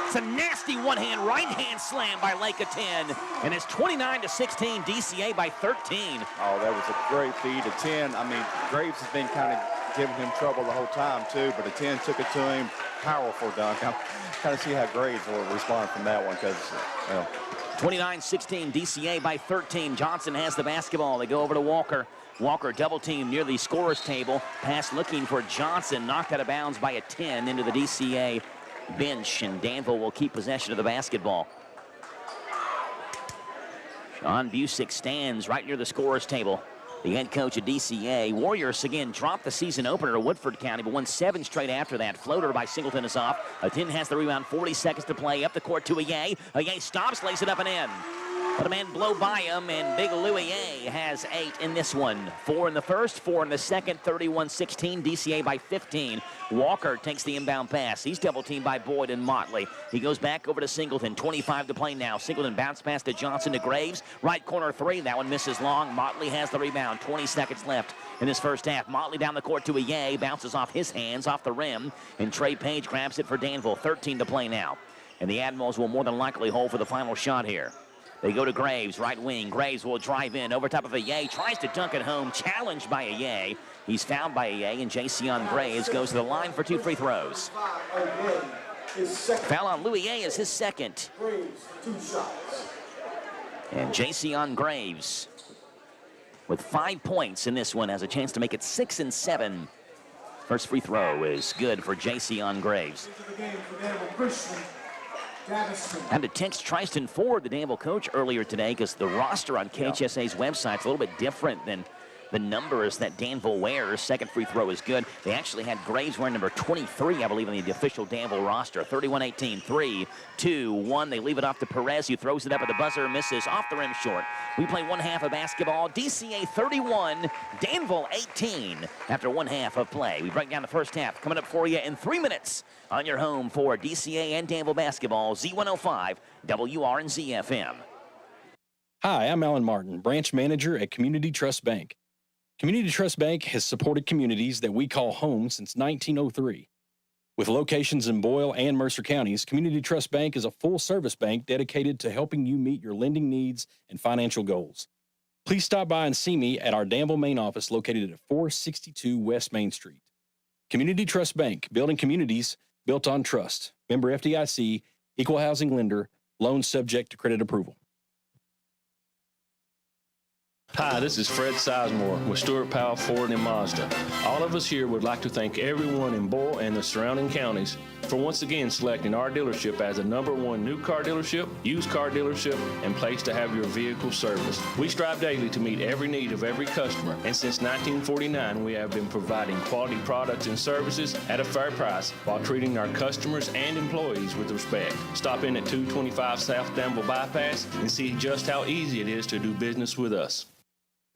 It's a nasty one-hand, right-hand slam by Lake of 10, and it's 29-16, DCA by 13. Oh, that was a great feed to 10. I mean, Graves has been kind of giving him trouble the whole time, too, but a 10 took it to him. Powerful dunk. I'm kind of see how Graves will respond from that one because, 29-16, DCA by 13. Johnson has the basketball. They go over to Walker. Walker double team near the scorer's table. Pass looking for Johnson, knocked out of bounds by a 10 into the DCA bench, and Danville will keep possession of the basketball. Sean Busick stands right near the scorer's table. The head coach of DCA. Warriors again dropped the season opener to Woodford County, but won 7 straight after that. Floater by Singleton is off. A 10 has the rebound, 40 seconds to play. Up the court to Aye. Aye stops, lays it up and in. But a man blow by him, and Big Louis A has 8 in this one. 4 in the first, 4 in the second, 31-16, DCA by 15. Walker takes the inbound pass. He's double-teamed by Boyd and Motley. He goes back over to Singleton. 25 to play now. Singleton bounce pass to Johnson to Graves. Right corner 3. That one misses long. Motley has the rebound. 20 seconds left in this first half. Motley down the court to Aye. Bounces off his hands, off the rim. And Trey Page grabs it for Danville. 13 to play now. And the Admirals will more than likely hold for the final shot here. They go to Graves, right wing. Graves will drive in over top of Aye. Tries to dunk it home. Challenged by Aye. He's fouled by Aye, and Jason Graves goes to the line for 2 free throws. Foul on Louis A is his second. And Jason Graves, with 5 points in this one, has a chance to make it 6 and 7. First free throw is good for Jason Graves. Had to text Tristan Ford, the Danville coach, earlier today because the roster on KHSA's website is a little bit different than the numbers that Danville wears. Second free throw is good. They actually had Graves wearing number 23, I believe, on the official Danville roster. 31-18, 3, 2, 1. They leave it off to Perez, who throws it up at the buzzer, misses off the rim short. We play one half of basketball. DCA 31, Danville 18 after one half of play. We break down the first half coming up for you in 3 minutes on your home for DCA and Danville basketball, Z105 WRNZ FM. Hi, I'm Alan Martin, branch manager at Community Trust Bank. Community Trust Bank has supported communities that we call home since 1903. With locations in Boyle and Mercer counties, Community Trust Bank is a full-service bank dedicated to helping you meet your lending needs and financial goals. Please stop by and see me at our Danville main office located at 462 West Main Street. Community Trust Bank, building communities built on trust. Member FDIC, equal housing lender, loans subject to credit approval. Hi, this is Fred Sizemore with Stuart Powell Ford and Mazda. All of us here would like to thank everyone in Boyle and the surrounding counties for once again selecting our dealership as the #1 new car dealership, used car dealership, and place to have your vehicle serviced. We strive daily to meet every need of every customer, and since 1949 we have been providing quality products and services at a fair price while treating our customers and employees with respect. Stop in at 225 South Danville Bypass and see just how easy it is to do business with us.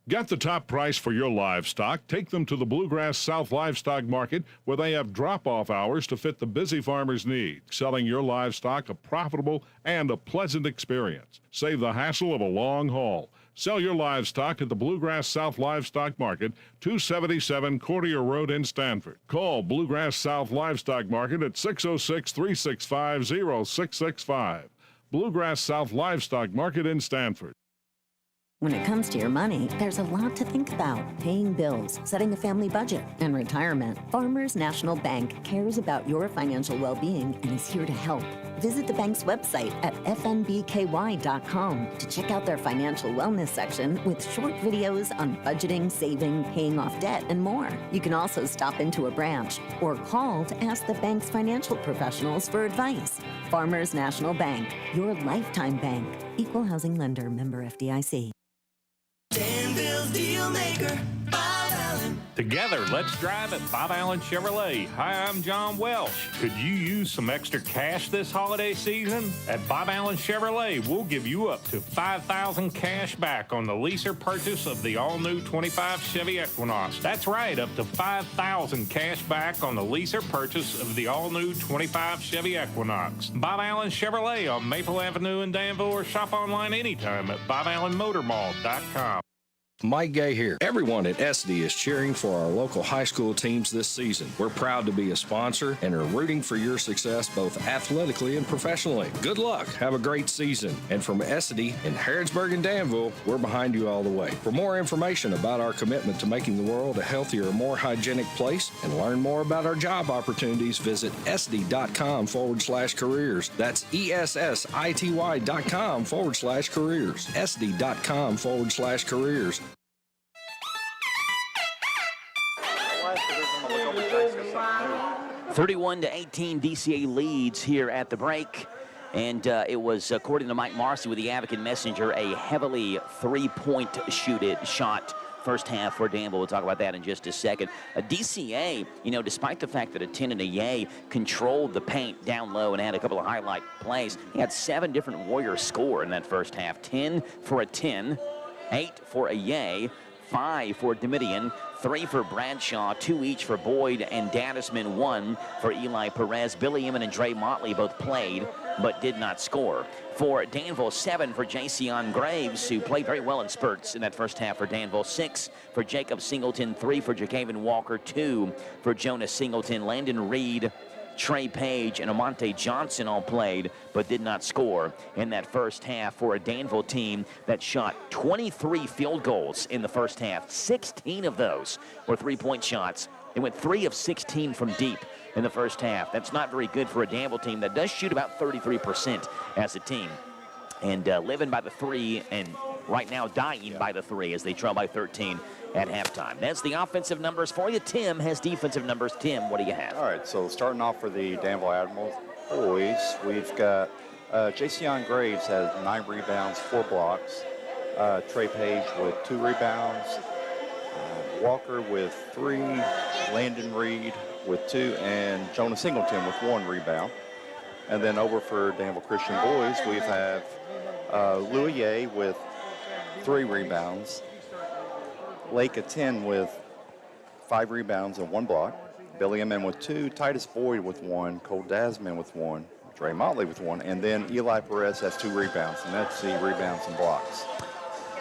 Get the top price for your livestock. Take them to the Bluegrass South Livestock Market, where they have drop-off hours to fit the busy farmer's need. Selling your livestock a profitable and a pleasant experience. Save the hassle of a long haul. Sell your livestock at the Bluegrass South Livestock Market, 277 Courtier Road in Stanford. Call Bluegrass South Livestock Market at 606-365-0665. Bluegrass South Livestock Market in Stanford. When it comes to your money, there's a lot to think about. Paying bills, setting a family budget, and retirement. Farmers National Bank cares about your financial well-being and is here to help. Visit the bank's website at fnbky.com to check out their financial wellness section with short videos on budgeting, saving, paying off debt, and more. You can also stop into a branch or call to ask the bank's financial professionals for advice. Farmers National Bank, your lifetime bank. Equal housing lender, member FDIC. Danville's Deal Maker, Bob Allen. Together, let's drive at Bob Allen Chevrolet. Hi, I'm John Welsh. Could you use some extra cash this holiday season? At Bob Allen Chevrolet, we'll give you up to $5,000 cash back on the lease or purchase of the all-new 25 Chevy Equinox. That's right, up to $5,000 cash back on the lease or purchase of the all-new 25 Chevy Equinox. Bob Allen Chevrolet on Maple Avenue in Danville, or shop online anytime at BobAllenMotorMall.com. Mike Gay here. Everyone at SD is cheering for our local high school teams this season. We're proud to be a sponsor and are rooting for your success both athletically and professionally. Good luck. Have a great season. And from SD in Harrodsburg and Danville, we're behind you all the way. For more information about our commitment to making the world a healthier, more hygienic place and learn more about our job opportunities, visit sd.com/careers. That's ESSITY.com/careers. sd.com/careers. 31-18, DCA leads here at the break. And it was, according to Mike Marcy with the Advocate Messenger, a heavily three-point shot first half for Danville. We'll talk about that in just a second. DCA, despite the fact that Atene controlled the paint down low and had a couple of highlight plays, he had 7 different Warriors score in that first half. 10 for Aten, 8 for Aye, 5 for Domitian, 3 for Bradshaw, 2 each for Boyd and Dadisman, 1 for Eli Perez. Billy Eman and Dre Motley both played but did not score. For Danville, 7 for Jason Graves, who played very well in spurts in that first half for Danville. 6 for Jacob Singleton, 3 for Jacaven Walker, 2 for Jonas Singleton. Landon Reed, Trey Page, and Amante Johnson all played but did not score in that first half for a Danville team that shot 23 field goals in the first half. 16 of those were three-point shots. They went 3 of 16 from deep in the first half. That's not very good for a Danville team that does shoot about 33% as a team. And living by the 3 and right now dying by the 3 as they trail by 13 at halftime. That's the offensive numbers for you. Tim has defensive numbers. Tim, what do you have? All right, so starting off for the Danville Admirals boys, we've got Jason Graves has 9 rebounds, 4 blocks. Trey Page with 2 rebounds. Walker with 3. Landon Reed with 2. And Jonas Singleton with 1 rebound. And then over for Danville Christian boys, we have Louis Ye with 3 rebounds. Lake Aten with 5 rebounds and 1 block. Billy Eman with 2. Titus Boyd with 1. Cole Dasman with 1. Dre Motley with 1. And then Eli Perez has 2 rebounds, and that's the rebounds and blocks.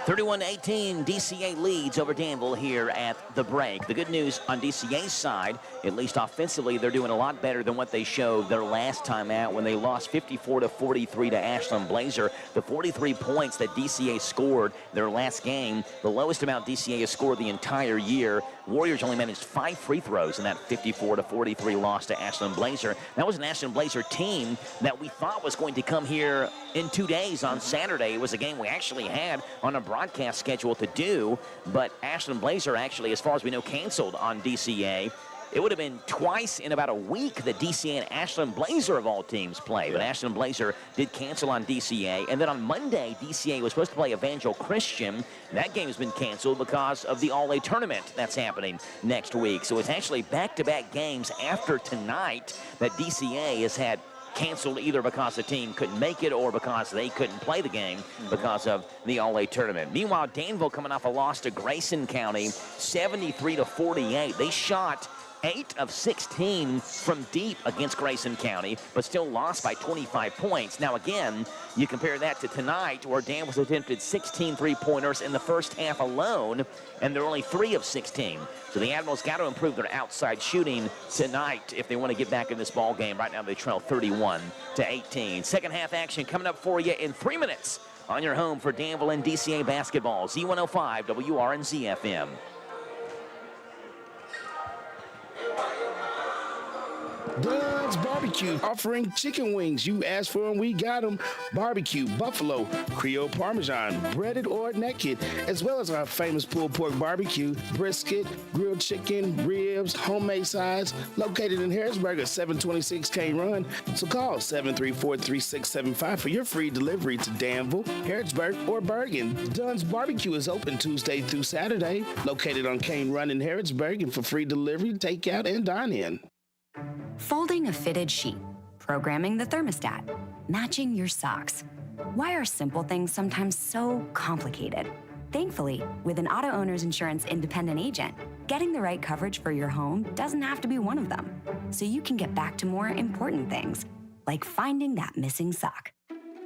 31-18, DCA leads over Danville here at the break. The good news on DCA's side, at least offensively, they're doing a lot better than what they showed their last time out when they lost 54-43 to Ashland Blazer. The 43 points that DCA scored their last game, the lowest amount DCA has scored the entire year. Warriors only managed 5 free throws in that 54-43 loss to Ashland Blazer. That was an Ashland Blazer team that we thought was going to come here in 2 days on Saturday. It was a game we actually had on a broadcast schedule to do, but Ashland Blazer actually, as far as we know, canceled on DCA. It would have been twice in about a week that DCA and Ashland Blazer of all teams play, but Ashland Blazer did cancel on DCA. And then on Monday, DCA was supposed to play Evangel Christian. That game has been canceled because of the All-A tournament that's happening next week. So it's actually back-to-back games after tonight that DCA has had canceled, either because the team couldn't make it or because they couldn't play the game because of the All-A tournament. Meanwhile, Danville coming off a loss to Grayson County, 73-48. They shot 8 of 16 from deep against Grayson County, but still lost by 25 points. Now, again, you compare that to tonight, where Danville's attempted 16 three-pointers in the first half alone, and they're only 3 of 16. So the Admirals got to improve their outside shooting tonight if they want to get back in this ball game. Right now, they trail 31-18. Second half action coming up for you in 3 minutes on your home for Danville and DCA basketball. Z105 WRNZ FM. Doug's Barbecue, offering chicken wings. You asked for them, we got them. Barbecue, buffalo, Creole Parmesan, breaded or naked, as well as our famous pulled pork barbecue, brisket, grilled chicken, ribs, homemade sides, located in Harrisburg at 726 K Run. So call 734-3675 for your free delivery to Danville, Harrisburg, or Bergen. Dunn's Barbecue is open Tuesday through Saturday, located on Kane Run in Harrisburg, and for free delivery, takeout, and dine-in. Folding a fitted sheet, programming the thermostat, matching your socks. Why are simple things sometimes so complicated? Thankfully, with an auto owner's insurance independent agent, getting the right coverage for your home doesn't have to be one of them. So you can get back to more important things, like finding that missing sock.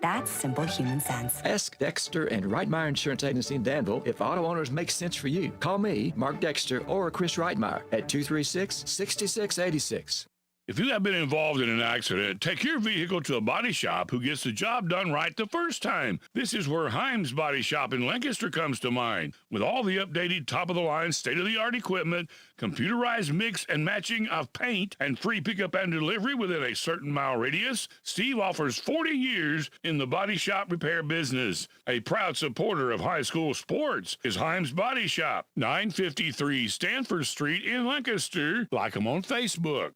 That's simple human sense. Ask Dexter and Reitmeyer Insurance Agency in Danville if auto owners make sense for you. Call me, Mark Dexter, or Chris Reitmeyer at 236-6686. If you have been involved in an accident, take your vehicle to a body shop who gets the job done right the first time. This is where Himes Body Shop in Lancaster comes to mind. With all the updated top-of-the-line, state-of-the-art equipment, computerized mix and matching of paint, and free pickup and delivery within a certain mile radius, Steve offers 40 years in the body shop repair business. A proud supporter of high school sports is Himes Body Shop, 953 Stanford Street in Lancaster. Like them on Facebook.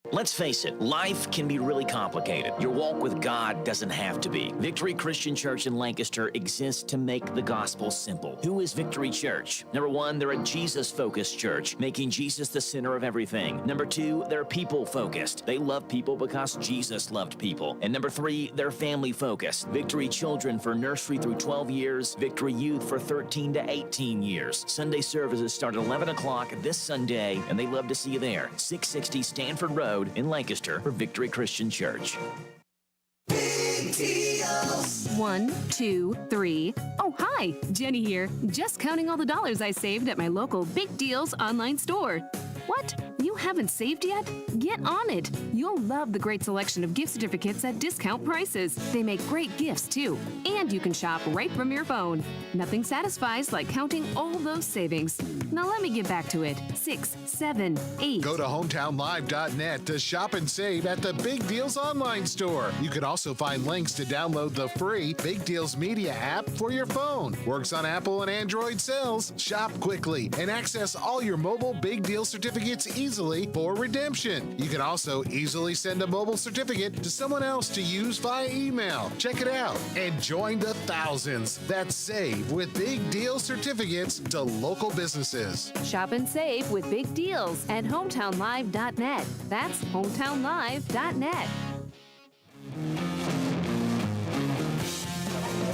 Let's face it, life can be really complicated. Your walk with God doesn't have to be. Victory Christian Church in Lancaster exists to make the gospel simple. Who is Victory Church? Number one, they're a Jesus-focused church, making Jesus the center of everything. Number two, they're people-focused. They love people because Jesus loved people. And number three, they're family-focused. Victory Children for nursery through 12 years, Victory Youth for 13 to 18 years. Sunday services start at 11 o'clock this Sunday, and they love to see you there. 660 Stanford Road in Lancaster for Victory Christian Church. Big deals. 1, 2, 3. Oh, hi, Jenny here. Just counting all the dollars I saved at my local Big Deals online store. What? You haven't saved yet? Get on it. You'll love the great selection of gift certificates at discount prices. They make great gifts, too. And you can shop right from your phone. Nothing satisfies like counting all those savings. Now let me get back to it. 6, 7, 8. Go to hometownlive.net to shop and save at the Big Deals online store. You can also find links to download the free Big Deals Media app for your phone. Works on Apple and Android cells. Shop quickly and access all your mobile Big Deal certificates easily for redemption. You can also easily send a mobile certificate to someone else to use via email. Check it out and join the thousands that save with Big Deal certificates to local businesses. Shop and save with Big Deals at hometownlive.net. That's hometownlive.net.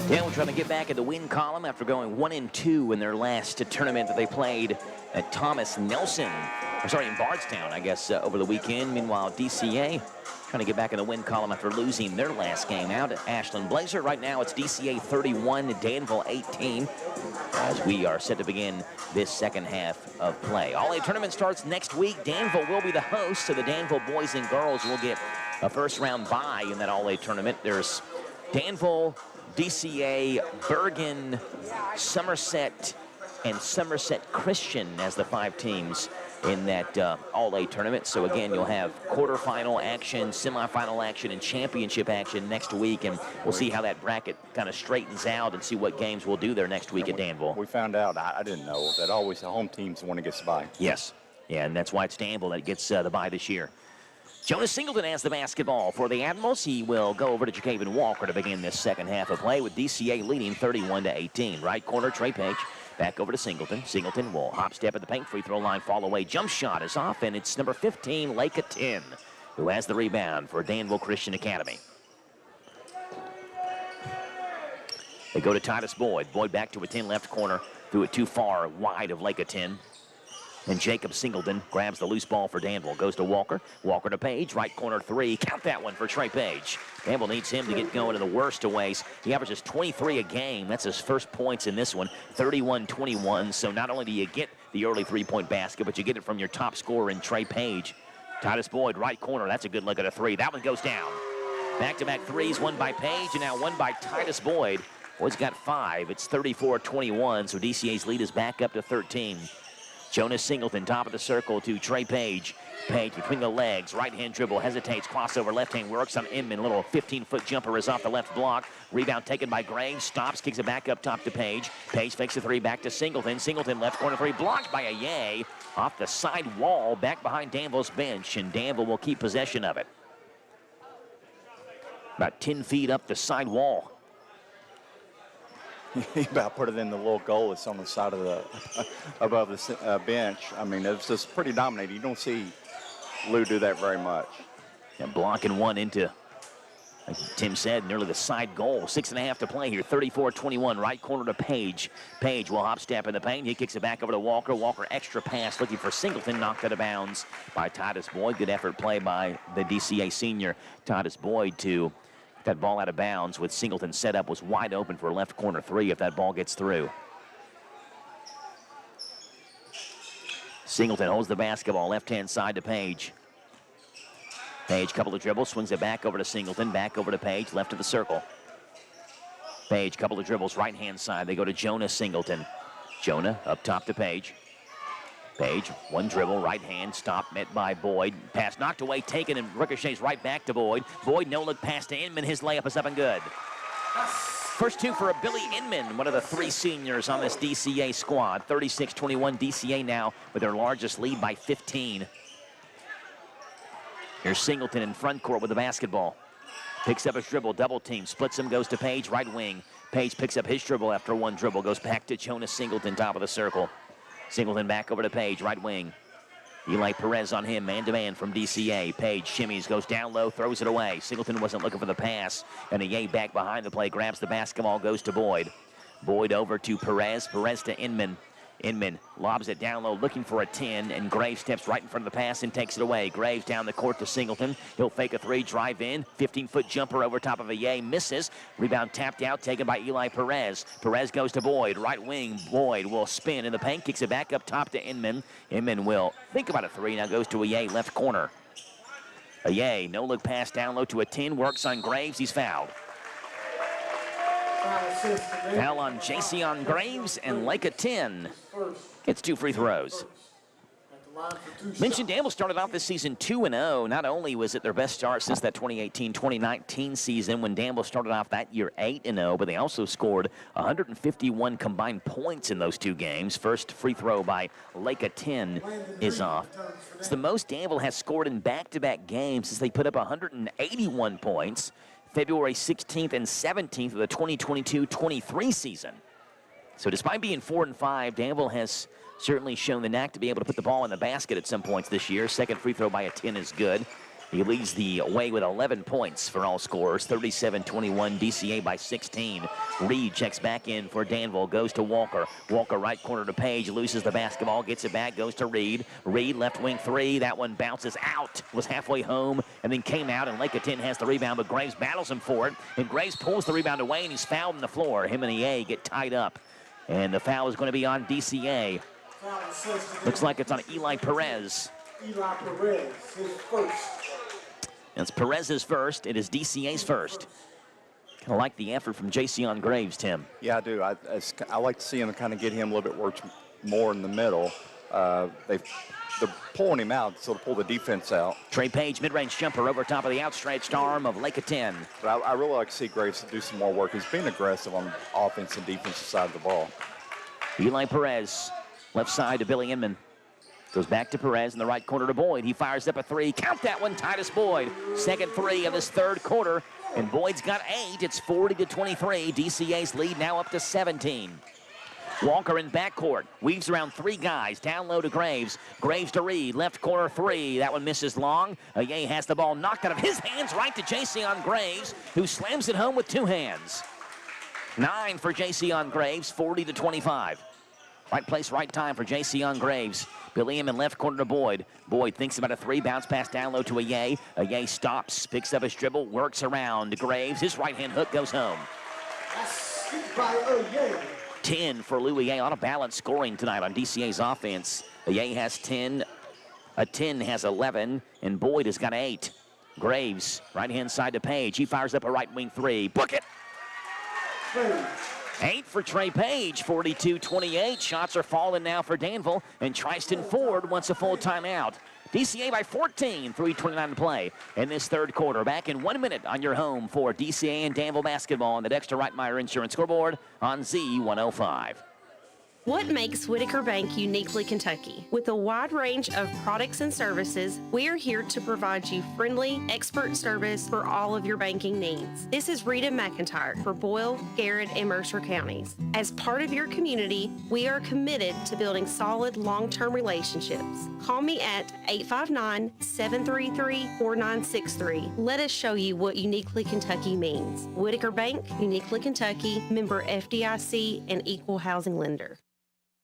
Yeah, we're trying to get back in the win column after going 1-2 in their last tournament that they played at Thomas Nelson. In Bardstown, I guess, over the weekend. Meanwhile, DCA trying to get back in the win column after losing their last game out at Ashland Blazer. Right now, it's DCA 31, Danville 18, as we are set to begin this second half of play. All-A tournament starts next week. Danville will be the host, so the Danville boys and girls will get a first-round bye in that All-A tournament. There's Danville, DCA, Bergen, Somerset, and Somerset Christian as the 5 teams in that All-A tournament. So again, you'll have quarterfinal action, semifinal action, and championship action next week, and we'll see how that bracket kind of straightens out and see what games we'll do there next week at Danville. We found out, I didn't know, that always the home team's the one that gets the bye. Yes, yeah, and that's why it's Danville that gets the bye this year. Jonas Singleton has the basketball for the Admirals. He will go over to Jacaven Walker to begin this second half of play with DCA leading 31-18. Right corner, Trey Page. Back over to Singleton. Singleton will hop step at the paint, free throw line, fall away. Jump shot is off, and it's number 15, Lake 10, who has the rebound for Danville Christian Academy. They go to Titus Boyd. Boyd back to a 10 left corner, threw it too far, wide of Lake 10. And Jacob Singleton grabs the loose ball for Danville. Goes to Walker. Walker to Page. Right corner 3. Count that one for Trey Page. Danville needs him to get going in the worst of ways. He averages 23 a game. That's his first points in this one. 31-21. So not only do you get the early three-point basket, but you get it from your top scorer in Trey Page. Titus Boyd, right corner. That's a good look at a 3. That one goes down. Back-to-back threes. One by Page and now one by Titus Boyd. Boyd's got 5. It's 34-21. So DCA's lead is back up to 13. Jonas Singleton, top of the circle to Trey Page. Page between the legs, right-hand dribble, hesitates, crossover, left hand works on Inman. Little 15-foot jumper is off the left block. Rebound taken by Graves, stops, kicks it back up top to Page. Page fakes the 3 back to Singleton. Singleton left corner 3, blocked by Aye. Off the side wall, back behind Danville's bench, and Danville will keep possession of it. About 10 feet up the side wall. He about put it in the little goal that's on the side of the above the bench. I mean, it's just pretty dominating. You don't see Lou do that very much. And blocking one into, like Tim said, nearly the side goal. 6.5 to play here. 34-21. Right corner to Page. Page will hop step in the paint. He kicks it back over to Walker. Walker extra pass looking for Singleton. Knocked out of bounds by Titus Boyd. Good effort play by the DCA senior Titus Boyd to that ball out of bounds with Singleton set up, was wide open for a left corner 3 if that ball gets through. Singleton holds the basketball, left-hand side to Page. Page, couple of dribbles, swings it back over to Singleton, back over to Page, left of the circle. Page, couple of dribbles, right-hand side. They go to Jonah Singleton. Jonah up top to Page. Page, one dribble, right hand, stop, met by Boyd. Pass knocked away, taken, and ricochets right back to Boyd. Boyd, no look pass to Inman. His layup is up and good. First 2 for Billy Inman, one of the 3 seniors on this DCA squad. 36-21, DCA now with their largest lead by 15. Here's Singleton in front court with the basketball. Picks up his dribble, double team, splits him, goes to Page, right wing. Page picks up his dribble after one dribble, goes back to Jonas Singleton, top of the circle. Singleton back over to Page, right wing. Eli Perez on him, man-to-man from DCA. Page shimmies, goes down low, throws it away. Singleton wasn't looking for the pass, and a back behind the play, grabs the basketball, goes to Boyd. Boyd over to Perez, Perez to Inman. Inman lobs it down low, looking for a 10, and Graves steps right in front of the pass and takes it away. Graves down the court to Singleton. He'll fake a three, drive in, 15-foot jumper over top of misses. Rebound tapped out, taken by Eli Perez. Perez goes to Boyd, right wing. Boyd will spin in the paint, kicks it back up top to Inman. Inman will think about a three, now goes to left corner. No-look pass down low to a 10, works on Graves, he's fouled. Foul on Jason Graves, and Lake of 10 gets 2 free throws. Mentioned Danville started off this season 2-0. Not only was it their best start since that 2018-2019 season when Danville started off that year 8-0, but they also scored 151 combined points in those 2 games. First free throw by Lake of 10 is off. It's the most Danville has scored in back-to-back games since they put up 181 points. February 16th and 17th of the 2022-23 season. So despite being 4-5, Danville has certainly shown the knack to be able to put the ball in the basket at some points this year. Second free throw by a 10 is good. He leads the way with 11 points for all scorers, 37-21, DCA by 16. Reed checks back in for Danville, goes to Walker. Walker right corner to Page, loses the basketball, gets it back, goes to Reed. Reed left wing three, that one bounces out, was halfway home, and then came out, and Lake of 10 has the rebound, but Graves battles him for it, and Graves pulls the rebound away, and he's fouled on the floor. Him and EA get tied up, and the foul is going to be on DCA. Looks like it's on Eli Perez. Eli Perez, his first. It's Perez's first. It is DCA's first. Kind of like the effort from Jason Graves, Tim. Yeah, I do. I like to see him kind of get him a little bit more in the middle. They're pulling him out, so to pull the defense out. Trey Page, mid-range jumper over top of the outstretched arm of Lake of 10. But I really like to see Graves do some more work. He's being aggressive on the offense and defensive side of the ball. Eli Perez, left side to Billy Inman. Goes back to Perez in the right corner to Boyd. He fires up a three. Count that one, Titus Boyd. Second three of this third quarter. And Boyd's got 8. It's 40-23. DCA's lead now up to 17. Walker in backcourt. Weaves around 3 guys. Down low to Graves. Graves to Reed. Left corner 3. That one misses long. Ye has the ball knocked out of his hands right to Jason Graves, who slams it home with 2 hands. 9 for Jason Graves, 40-25. Right place, right time for Jason Graves. Billy Inman left corner to Boyd. Boyd thinks about a 3, bounce pass down low to Ye stops, picks up his dribble, works around Graves. His right-hand hook goes home. 10 for Lou Ye on a balance scoring tonight on DCA's offense. Ye has 10, a 10 has 11, and Boyd has got 8. Graves, right-hand side to Page. He fires up a right wing 3. Book it! 8 for Trey Page, 42-28. Shots are falling now for Danville, and Tristan Ford wants a full timeout. DCA by 14, 3:29 to play in this third quarter. Back in 1 minute on your home for DCA and Danville basketball on the Dexter Reitmeyer Insurance scoreboard on Z105. What makes Whitaker Bank uniquely Kentucky? With a wide range of products and services, we are here to provide you friendly, expert service for all of your banking needs. This is Rita McIntyre for Boyle, Garrett, and Mercer counties. As part of your community, we are committed to building solid, long-term relationships. Call me at 859-733-4963. Let us show you what uniquely Kentucky means. Whitaker Bank, uniquely Kentucky, member FDIC, and equal housing lender.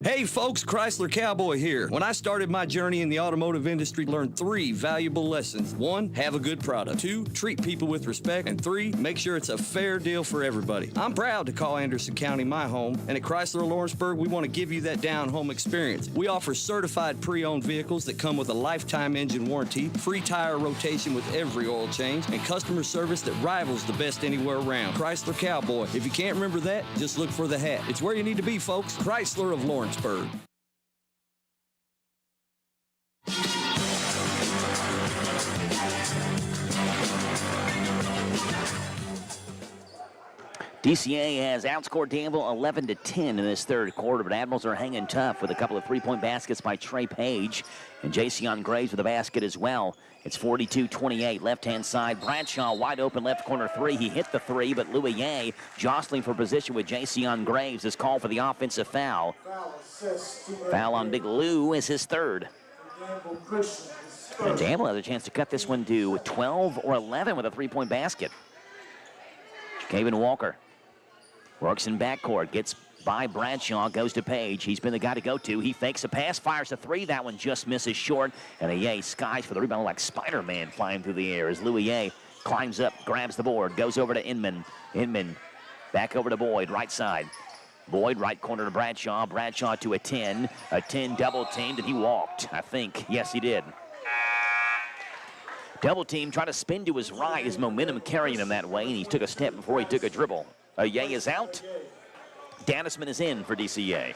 Hey folks, Chrysler Cowboy here. When I started my journey in the automotive industry, I learned 3 valuable lessons. 1, have a good product. 2, treat people with respect. And 3, make sure it's a fair deal for everybody. I'm proud to call Anderson County my home, and at Chrysler Lawrenceburg, we want to give you that down-home experience. We offer certified pre-owned vehicles that come with a lifetime engine warranty, free tire rotation with every oil change, and customer service that rivals the best anywhere around. Chrysler Cowboy. If you can't remember that, just look for the hat. It's where you need to be, folks. Chrysler of Lawrenceburg. DCA has outscored Danville 11-10 in this third quarter, but Admirals are hanging tough with a couple of three-point baskets by Trey Page and Jason Graves with a basket as well. It's 42-28, left-hand side. Bradshaw wide open left corner three. He hit the three, but Louis jostling for position with Jason Graves is called for the offensive foul. Foul on Big Lou is his third. And Danville has a chance to cut this one to 12 or 11 with a three-point basket. Kevin Walker works in backcourt, gets by Bradshaw, goes to Page. He's been the guy to go to. He fakes a pass, fires a three. That one just misses short. And Aye skies for the rebound like Spider-Man flying through the air as Louis climbs up, grabs the board, goes over to Inman. Inman back over to Boyd, right side. Boyd, right corner to Bradshaw. Bradshaw to a 10. A 10 double teamed, and he walked, I think. Yes, he did. Double team, trying to spin to his right. His momentum carrying him that way, and he took a step before he took a dribble. Aye is out. Danisman is in for DCA.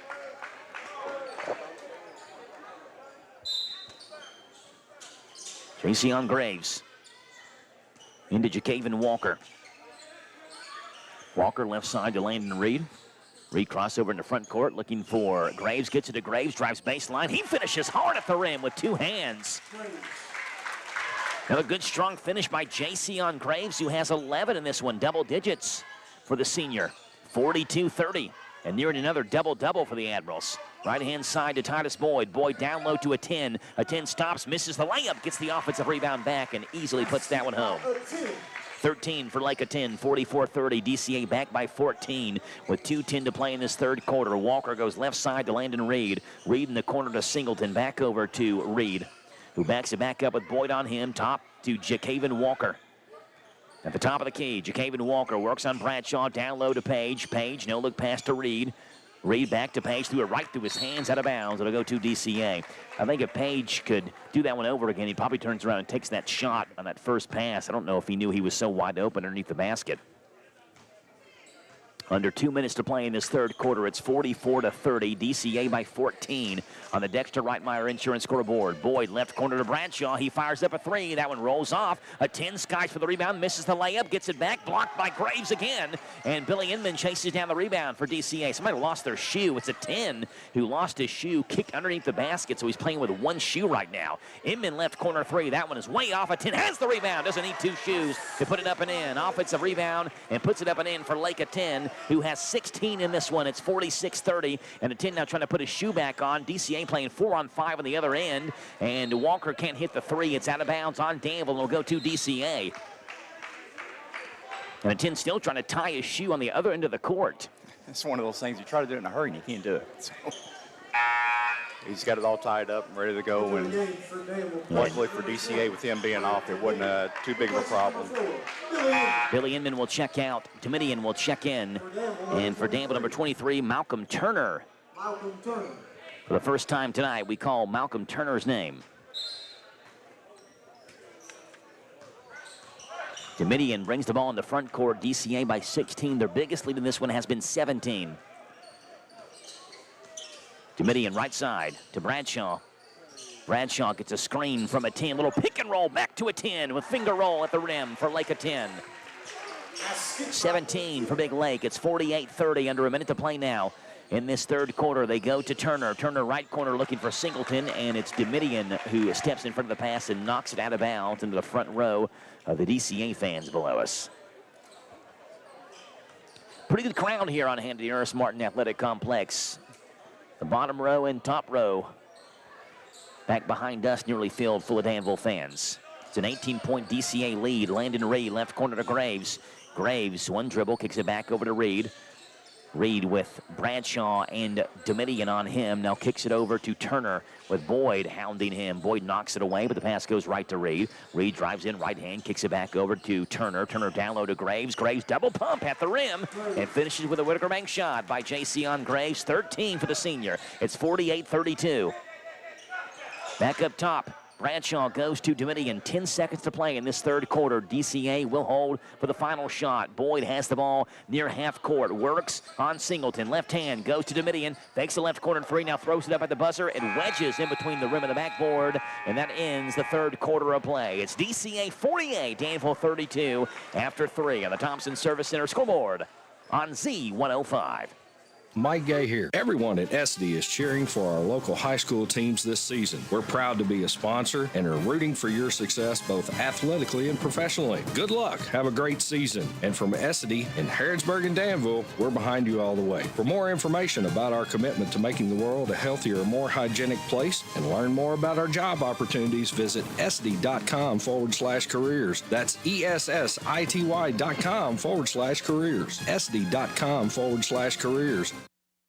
Jason Graves into Jacaven Walker. Walker left side to Landon Reed. Reed crossover in the front court looking for Graves. Gets it to Graves, drives baseline. He finishes hard at the rim with two hands. Another good, strong finish by Jason Graves, who has 11 in this one, double digits for the senior. 42-30, and nearing another double-double for the Admirals. Right-hand side to Titus Boyd. Boyd down low to a 10. A 10 stops, misses the layup, gets the offensive rebound back, and easily puts that one home. 13 for Lake of 10, 44-30. DCA back by 14 with 2:10 to play in this third quarter. Walker goes left side to Landon Reed. Reed in the corner to Singleton. Back over to Reed, who backs it back up with Boyd on him. Top to Jacaven Walker. At the top of the key, Jacaven Walker works on Bradshaw, down low to Page. Page, no look pass to Reed. Reed back to Page, threw it right through his hands, out of bounds. It'll go to DCA. I think if Page could do that one over again, he probably turns around and takes that shot on that first pass. I don't know if he knew he was so wide open underneath the basket. Under 2 minutes to play in this third quarter. It's 44-30. DCA by 14 on the Dexter Reitmeyer Insurance scoreboard. Boyd left corner to Bradshaw. He fires up a three. That one rolls off. A 10 skies for the rebound. Misses the layup. Gets it back. Blocked by Graves again. And Billy Inman chases down the rebound for DCA. Somebody lost their shoe. It's a 10 who lost his shoe. Kicked underneath the basket, so he's playing with one shoe right now. Inman left corner three. That one is way off. A 10 has the rebound. Doesn't need two shoes to put it up and in. Offensive rebound and puts it up and in for Lake of 10, who has 16 in this one. It's 46-30, and the 10 now trying to put his shoe back on. DCA playing 4-on-5 on the other end, and Walker can't hit the three. It's out of bounds on Danville, and will go to DCA. And the 10 still trying to tie his shoe on the other end of the court. It's one of those things you try to do it in a hurry and you can't do it. So he's got it all tied up and ready to go, and luckily for DCA, with him being off, it wasn't too big of a problem. Billy Inman will check out. Dominion will check in. And for Danville, number 23, Malcolm Turner. For the first time tonight, we call Malcolm Turner's name. Dominion brings the ball in the front court. DCA by 16. Their biggest lead in this one has been 17. Dominion right side to Bradshaw. Bradshaw gets a screen from a 10. Little pick and roll back to a 10 with finger roll at the rim for Lake of 10. 17 for Big Lake. It's 48-30, under a minute to play now. In this third quarter, they go to Turner. Turner right corner looking for Singleton, and it's Dominion who steps in front of the pass and knocks it out of bounds into the front row of the DCA fans below us. Pretty good crowd here on hand at the Ernest Martin Athletic Complex. The bottom row and top row back behind us, nearly filled full of Danville fans. It's an 18-point DCA lead. Landon Reed, left corner to Graves. Graves, one dribble, kicks it back over to Reed. Reed with Bradshaw and Dominion on him. Now kicks it over to Turner with Boyd hounding him. Boyd knocks it away, but the pass goes right to Reed. Reed drives in right hand, kicks it back over to Turner. Turner down low to Graves. Graves double pump at the rim and finishes with a Whitaker Bank shot by Jason Graves. 13 for the senior. It's 48-32. Back up top. Bradshaw goes to Dominion. 10 seconds to play in this third quarter. DCA will hold for the final shot. Boyd has the ball near half court. Works on Singleton. Left hand goes to Dominion. Fakes the left corner three. Now throws it up at the buzzer and wedges in between the rim and the backboard. And that ends the third quarter of play. It's DCA 48, Danville 32 after three on the Thompson Service Center scoreboard on Z105. Mike Gay here. Everyone at SD is cheering for our local high school teams this season. We're proud to be a sponsor and are rooting for your success both athletically and professionally. Good luck. Have a great season. And from SD in Harrodsburg and Danville, we're behind you all the way. For more information about our commitment to making the world a healthier, more hygienic place and learn more about our job opportunities, visit sd.com/careers. That's ESSITY.com/careers. sd.com/careers.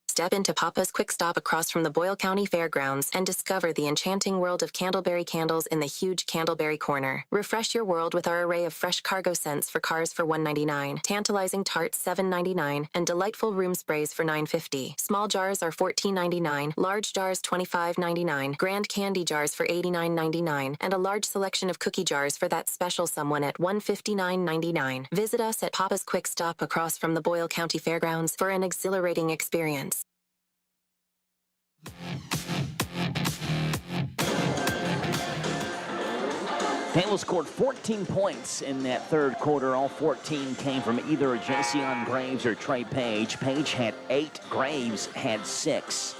Step into Papa's Quick Stop across from the Boyle County Fairgrounds and discover the enchanting world of Candleberry candles in the huge Candleberry Corner. Refresh your world with our array of fresh cargo scents for cars for $1.99, tantalizing tarts $7.99, and delightful room sprays for $9.50. Small jars are $14.99, large jars $25.99, grand candy jars for $89.99, and a large selection of cookie jars for that special someone at $159.99. Visit us at Papa's Quick Stop across from the Boyle County Fairgrounds for an exhilarating experience. Danville scored 14 points in that third quarter. All 14 came from either Jason Graves or Trey Page. Page had 8, Graves had 6.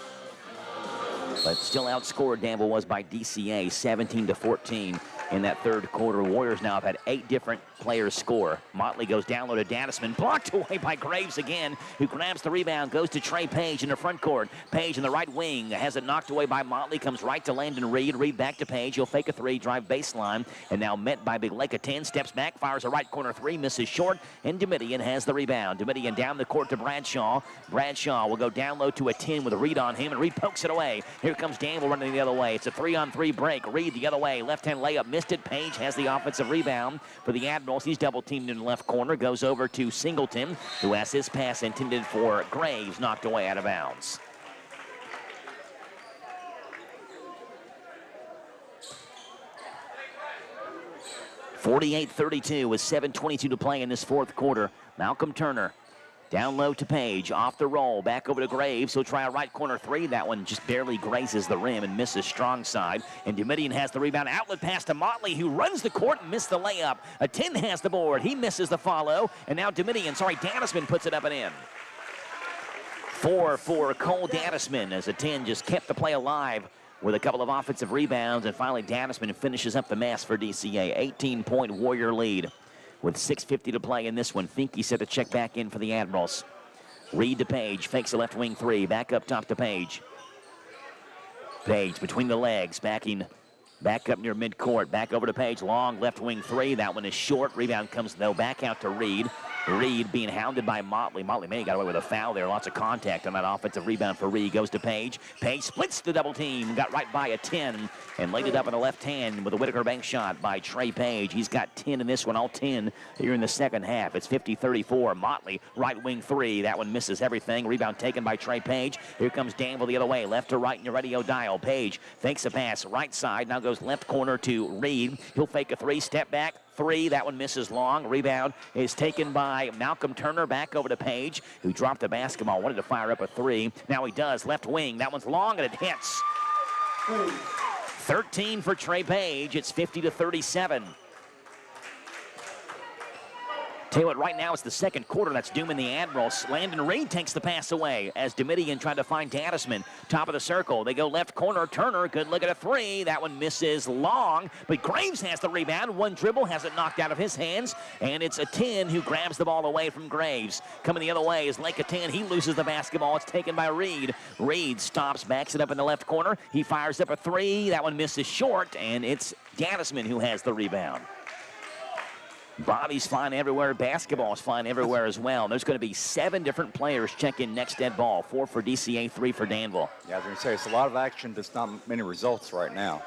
But still outscored Danville was by DCA 17-14 in that third quarter. Warriors now have had 8 different players score. Motley goes down low to Danisman, blocked away by Graves again, who grabs the rebound, goes to Trey Page in the front court. Page in the right wing has it knocked away by Motley, comes right to Landon Reed. Reed back to Page. He'll fake a 3, drive baseline, and now met by Big Lake. A 10, steps back, fires a right corner 3, misses short, and Domitian has the rebound. Domitian down the court to Bradshaw. Bradshaw will go down low to a 10 with a Reed on him, and Reed pokes it away. Here comes Danville running the other way. It's a 3-on-3 break. Reed the other way. Left-hand layup, missed it. Page has the offensive rebound for the Admirals. He's double-teamed in the left corner. Goes over to Singleton, who has his pass intended for Graves, knocked away out of bounds. (48-32) with 7:22 to play in this fourth quarter. Malcolm Turner down low to Page, off the roll, back over to Graves. He'll try a right corner 3. That one just barely grazes the rim and misses strong side. And Domitian has the rebound. Outlet pass to Motley, who runs the court and missed the layup. A 10 has the board. He misses the follow. And now Danisman puts it up and in. 4 for Cole Danisman, as a 10 just kept the play alive with a couple of offensive rebounds. And finally, Danisman finishes up the mess for DCA. 18-point Warrior lead with 6:50 to play in this one. Finke set the check back in for the Admirals. Reed to Page, fakes a left wing 3, back up top to Page. Page between the legs, backing back up near midcourt, back over to Page, long left wing 3. That one is short. Rebound comes though back out to Reed. Reed being hounded by Motley. Motley may have got away with a foul there. Lots of contact on that offensive rebound for Reed. Goes to Page. Page splits the double team. Got right by a 10 and laid it up in the left hand with a Whitaker bank shot by Trey Page. He's got 10 in this one, all 10 here in the second half. It's 50-34. Motley, right wing 3. That one misses everything. Rebound taken by Trey Page. Here comes Danville the other way. Left to right in your radio dial. Page fakes a pass. Right side. Now goes left corner to Reed. He'll fake a 3. Step back. 3, that one misses long. Rebound is taken by Malcolm Turner, back over to Page, who dropped the basketball, wanted to fire up a 3. Now he does, left wing, that one's long and it hits. 13 for Trey Page, it's 50-37. Tell you what, right now it's the second quarter that's dooming the Admirals. Landon Reed takes the pass away as Domitian tried to find Danisman. Top of the circle. They go left corner. Turner, good look at a 3. That one misses long, but Graves has the rebound. One dribble, has it knocked out of his hands, and it's a 10 who grabs the ball away from Graves. Coming the other way is Lake a 10. He loses the basketball. It's taken by Reed. Reed stops, backs it up in the left corner. He fires up a 3. That one misses short, and it's Danisman who has the rebound. Bobby's flying everywhere. Basketball's flying everywhere as well. There's going to be 7 different players checking next dead ball. 4 for DCA, 3 for Danville. Yeah, I was going to say, it's a lot of action, just not many results right now.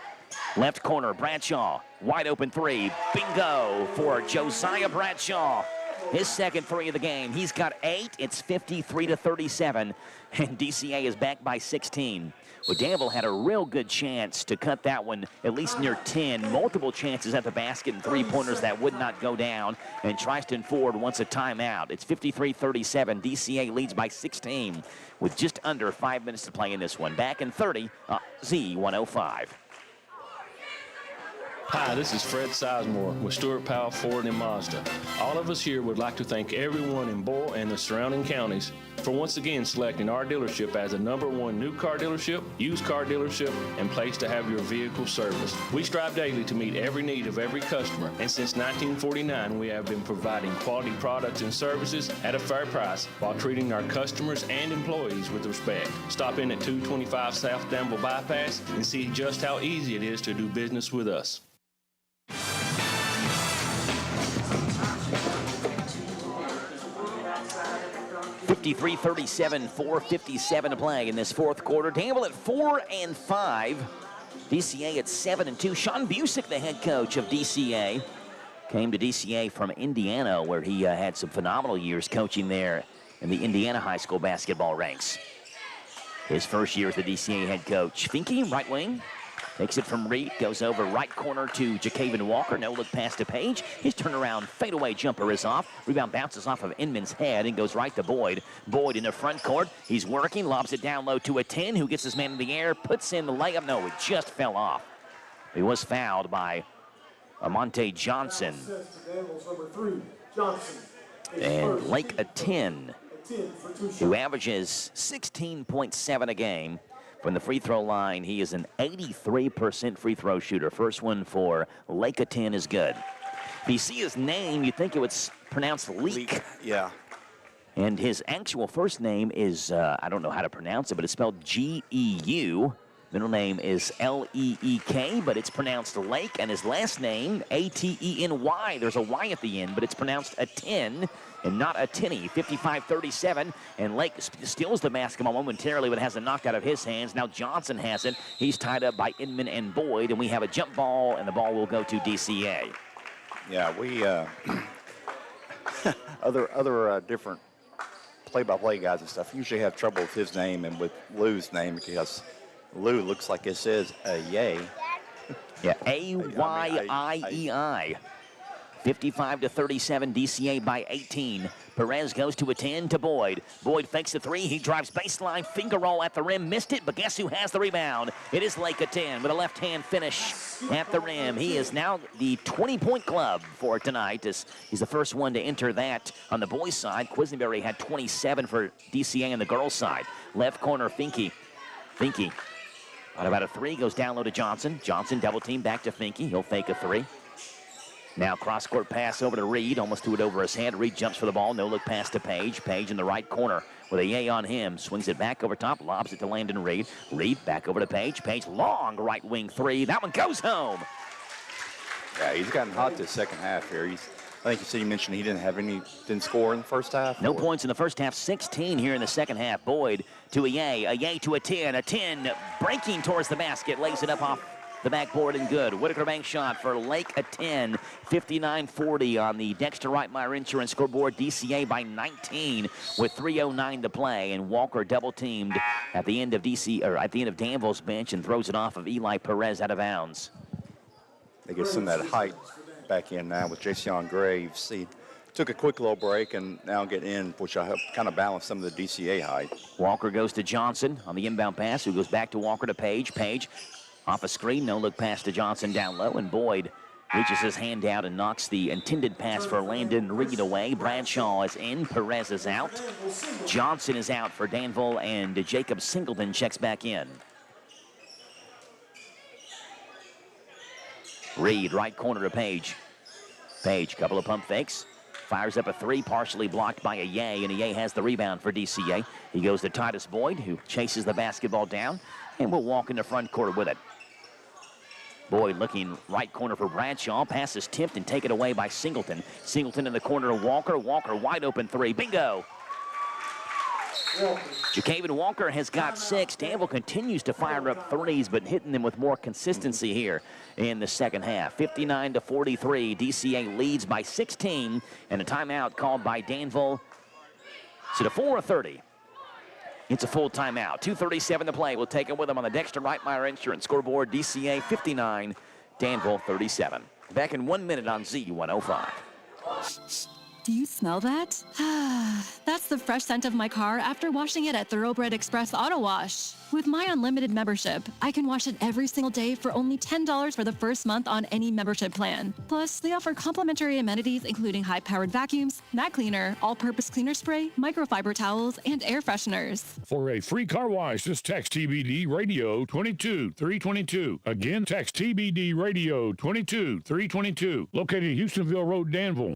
Left corner, Bradshaw. Wide open 3. Bingo for Josiah Bradshaw. His second 3 of the game. He's got 8. It's 53-37. And DCA is back by 16. Well, Danville had a real good chance to cut that one at least near 10. Multiple chances at the basket and 3-pointers that would not go down. And Tristan Ford wants a timeout. It's 53-37. DCA leads by 16 with just under 5 minutes to play in this one. Back in 30, Z105. Hi, this is Fred Sizemore with Stewart Powell Ford and Mazda. All of us here would like to thank everyone in Boyle and the surrounding counties for once again selecting our dealership as the #1 new car dealership, used car dealership, and place to have your vehicle serviced. We strive daily to meet every need of every customer, and since 1949 we have been providing quality products and services at a fair price while treating our customers and employees with respect. Stop in at 225 South Danville Bypass and see just how easy it is to do business with us. 53-37, 4:57 to play in this fourth quarter. Danville at 4-5. DCA at 7-2. Sean Busick, the head coach of DCA, came to DCA from Indiana, where he had some phenomenal years coaching there in the Indiana high school basketball ranks. His first year as the DCA head coach. Finke, right wing. Takes it from Reed, goes over right corner to Jacaven Walker. No look pass to Page. His turnaround fadeaway jumper is off. Rebound bounces off of Inman's head and goes right to Boyd. Boyd in the front court. He's working, lobs it down low to a 10, who gets his man in the air, puts in the layup. No, it just fell off. He was fouled by Amonte Johnson. And Lake a 10, who averages 16.7 a game. From the free throw line, he is an 83% free throw shooter. First one for Lake of 10 is good. If you see his name, you'd think it would pronounce Leak. Yeah. And his actual first name is, I don't know how to pronounce it, but it's spelled G-E-U. Middle name is L-E-E-K, but it's pronounced Lake. And his last name, A-T-E-N-Y. There's a Y at the end, but it's pronounced a 10 and not a tinny. 55-37, and Lake steals the basketball momentarily, but has it knocked out of his hands. Now Johnson has it. He's tied up by Inman and Boyd, and we have a jump ball, and the ball will go to DCA. Yeah, we other different play-by-play guys and stuff usually have trouble with his name and with Lou's name because Lou looks like it says a yay. Yeah, A-Y-I-E-I. 55-37, DCA by 18. Perez goes to a 10 to Boyd. Boyd fakes the three. He drives baseline, finger roll at the rim, missed it, but guess who has the rebound? It is Lake of 10 with a left-hand finish at the rim. He is now the 20-point club for tonight, as he's the first one to enter that on the boys' side. Quisenberry had 27 for DCA on the girls' side. Left corner, Finke. Finke on about a three, goes down low to Johnson. Johnson double team back to Finke. He'll fake a three. Now cross-court pass over to Reed, almost threw it over his head. Reed jumps for the ball, no look pass to Page. Page in the right corner with a yay on him. Swings it back over top, lobs it to Landon Reed. Reed back over to Page. Page long right wing three. That one goes home. Yeah, he's gotten hot this second half here. I think you mentioned he didn't score in the first half. No points in the first half, 16 here in the second half. Boyd to a yay to a 10 breaking towards the basket, lays it up off the backboard and good. Whitaker bank shot for Lake a 10, 59-40 on the Dexter Reitmeyer Insurance scoreboard. DCA by 19 with 3:09 to play, and Walker double teamed at the end of Danville's bench and throws it off of Eli Perez out of bounds. They get some of that height back in now with Jason Graves. He took a quick little break and now get in, which I hope kind of balance some of the DCA height. Walker goes to Johnson on the inbound pass, who goes back to Walker to Page. Page off a screen, no look pass to Johnson down low, and Boyd reaches his hand out and knocks the intended pass for Landon Reed away. Bradshaw is in, Perez is out. Johnson is out for Danville, and Jacob Singleton checks back in. Reed, right corner to Page. Page, couple of pump fakes. Fires up a three, partially blocked by a Yay, and a Yay has the rebound for DCA. He goes to Titus Boyd, who chases the basketball down, and will walk in the front court with it. Boyd looking right corner for Bradshaw. Pass is tipped and taken away by Singleton. Singleton in the corner of Walker. Walker wide open three. Bingo! Jacaven Walker has got 6. Danville continues to fire up threes, but hitting them with more consistency here in the second half. 59-43. DCA leads by 16, and a timeout called by Danville. So to 4:30. It's a full timeout. 2:37 to play. We'll take it with them on the Dexter Reitmeyer Insurance scoreboard. DCA 59, Danville 37. Back in 1 minute on Z105. Do you smell that? That's the fresh scent of my car after washing it at Thoroughbred Express Auto Wash. With my unlimited membership, I can wash it every single day for only $10 for the first month on any membership plan. Plus, they offer complimentary amenities including high-powered vacuums, mat cleaner, all-purpose cleaner spray, microfiber towels, and air fresheners. For a free car wash, just text TBD Radio 22322. Again, text TBD Radio 22322. Located at Houstonville Road, Danville.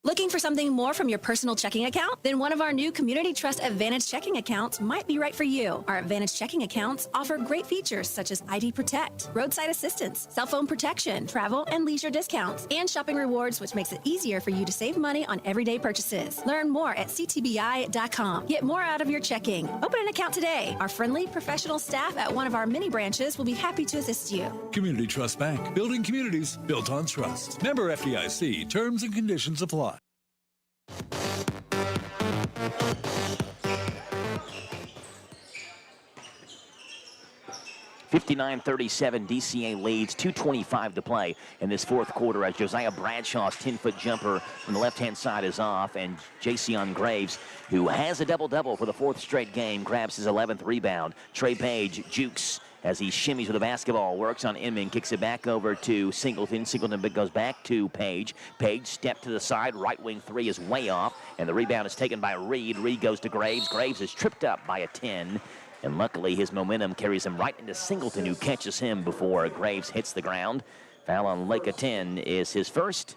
Looking for something more from your personal checking account? Then one of our new Community Trust Advantage checking accounts might be right for you. Our Advantage checking accounts offer great features such as ID Protect, roadside assistance, cell phone protection, travel and leisure discounts, and shopping rewards, which makes it easier for you to save money on everyday purchases. Learn more at ctbi.com. Get more out of your checking. Open an account today. Our friendly, professional staff at one of our many branches will be happy to assist you. Community Trust Bank. Building communities built on trust. Member FDIC. Terms and conditions apply. 59-37, DCA leads, 2:25 to play in this fourth quarter as Josiah Bradshaw's 10-foot jumper from the left-hand side is off, and Jason Graves, who has a double-double for the fourth straight game, grabs his 11th rebound. Trey Page jukes as he shimmies with the basketball, works on Inman, kicks it back over to Singleton. Singleton goes back to Page. Page step to the side, right wing three is way off, and the rebound is taken by Reed. Reed goes to Graves. Graves is tripped up by a 10, and luckily his momentum carries him right into Singleton, who catches him before Graves hits the ground. Foul on Lake of 10 is his first,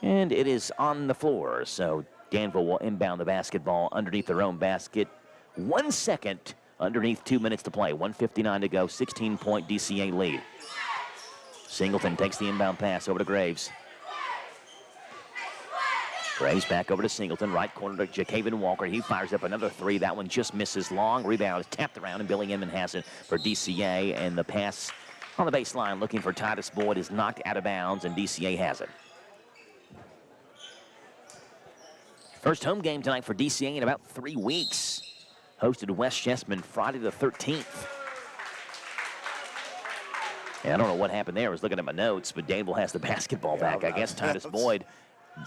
and it is on the floor, so Danville will inbound the basketball underneath their own basket. 1 second underneath 2 minutes to play. 1:59 to go, 16-point DCA lead. Singleton takes the inbound pass over to Graves. Graves back over to Singleton, right corner to Jacaven Walker. He fires up another three. That one just misses long. Rebound is tapped around, and Billy Inman has it for DCA, and the pass on the baseline looking for Titus Boyd is knocked out of bounds, and DCA has it. First home game tonight for DCA in about 3 weeks. Hosted West Chessman Friday the 13th. And I don't know what happened there. I was looking at my notes, but Danville has the basketball back. I guess Titus Boyd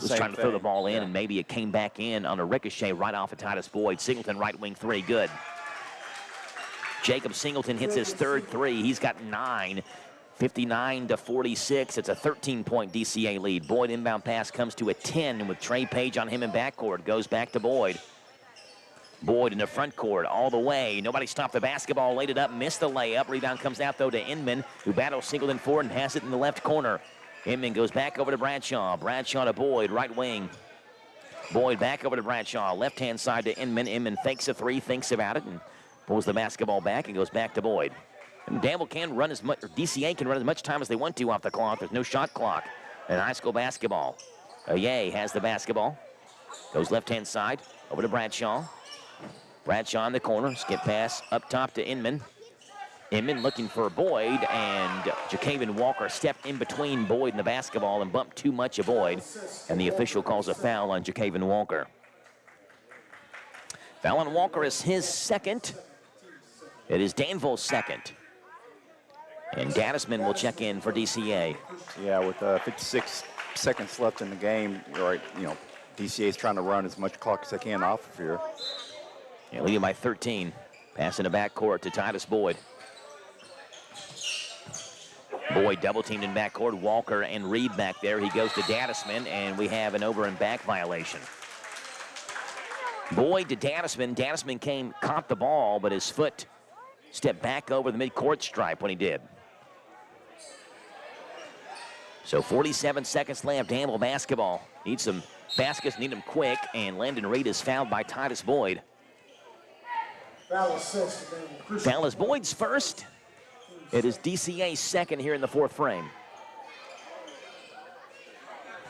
was trying to throw the ball in, and maybe it came back in on a ricochet right off of Titus Boyd. Singleton right wing three, good. Jacob Singleton hits his third three. He's got 9. 59 to 46. It's a 13-point DCA lead. Boyd inbound pass comes to a 10, and with Trey Page on him in backcourt, goes back to Boyd. Boyd in the front court all the way. Nobody stopped the basketball, laid it up, missed the layup. Rebound comes out, though, to Inman, who battles Singleton forward and has it in the left corner. Inman goes back over to Bradshaw. Bradshaw to Boyd, right wing. Boyd back over to Bradshaw, left-hand side to Inman. Inman fakes a three, thinks about it, and pulls the basketball back and goes back to Boyd. And Danville can run as much, or DCA can run as much time as they want to off the clock. There's no shot clock in high school basketball. Oye has the basketball. Goes left-hand side over to Bradshaw. Bradshaw in the corner, skip pass up top to Inman. Inman looking for Boyd, and Jacaven Walker stepped in between Boyd and the basketball and bumped too much of Boyd, and the official calls a foul on Jacaven Walker. Foul on Walker is his second. It is Danville's second. And Gaddisman will check in for DCA. Yeah, with 56 seconds left in the game, right, DCA is trying to run as much clock as they can off of here. Yeah, leading by 13. Pass in the backcourt to Titus Boyd. Boyd double teamed in backcourt. Walker and Reed back there. He goes to Gaddisman, and we have an over and back violation. Boyd to Gaddisman. Gaddisman caught the ball, but his foot stepped back over the midcourt stripe when he did. So 47 seconds left. Danville basketball. Need some baskets, need them quick, and Landon Reed is fouled by Titus Boyd. Foul is Boyd's first. It is DCA's second here in the fourth frame.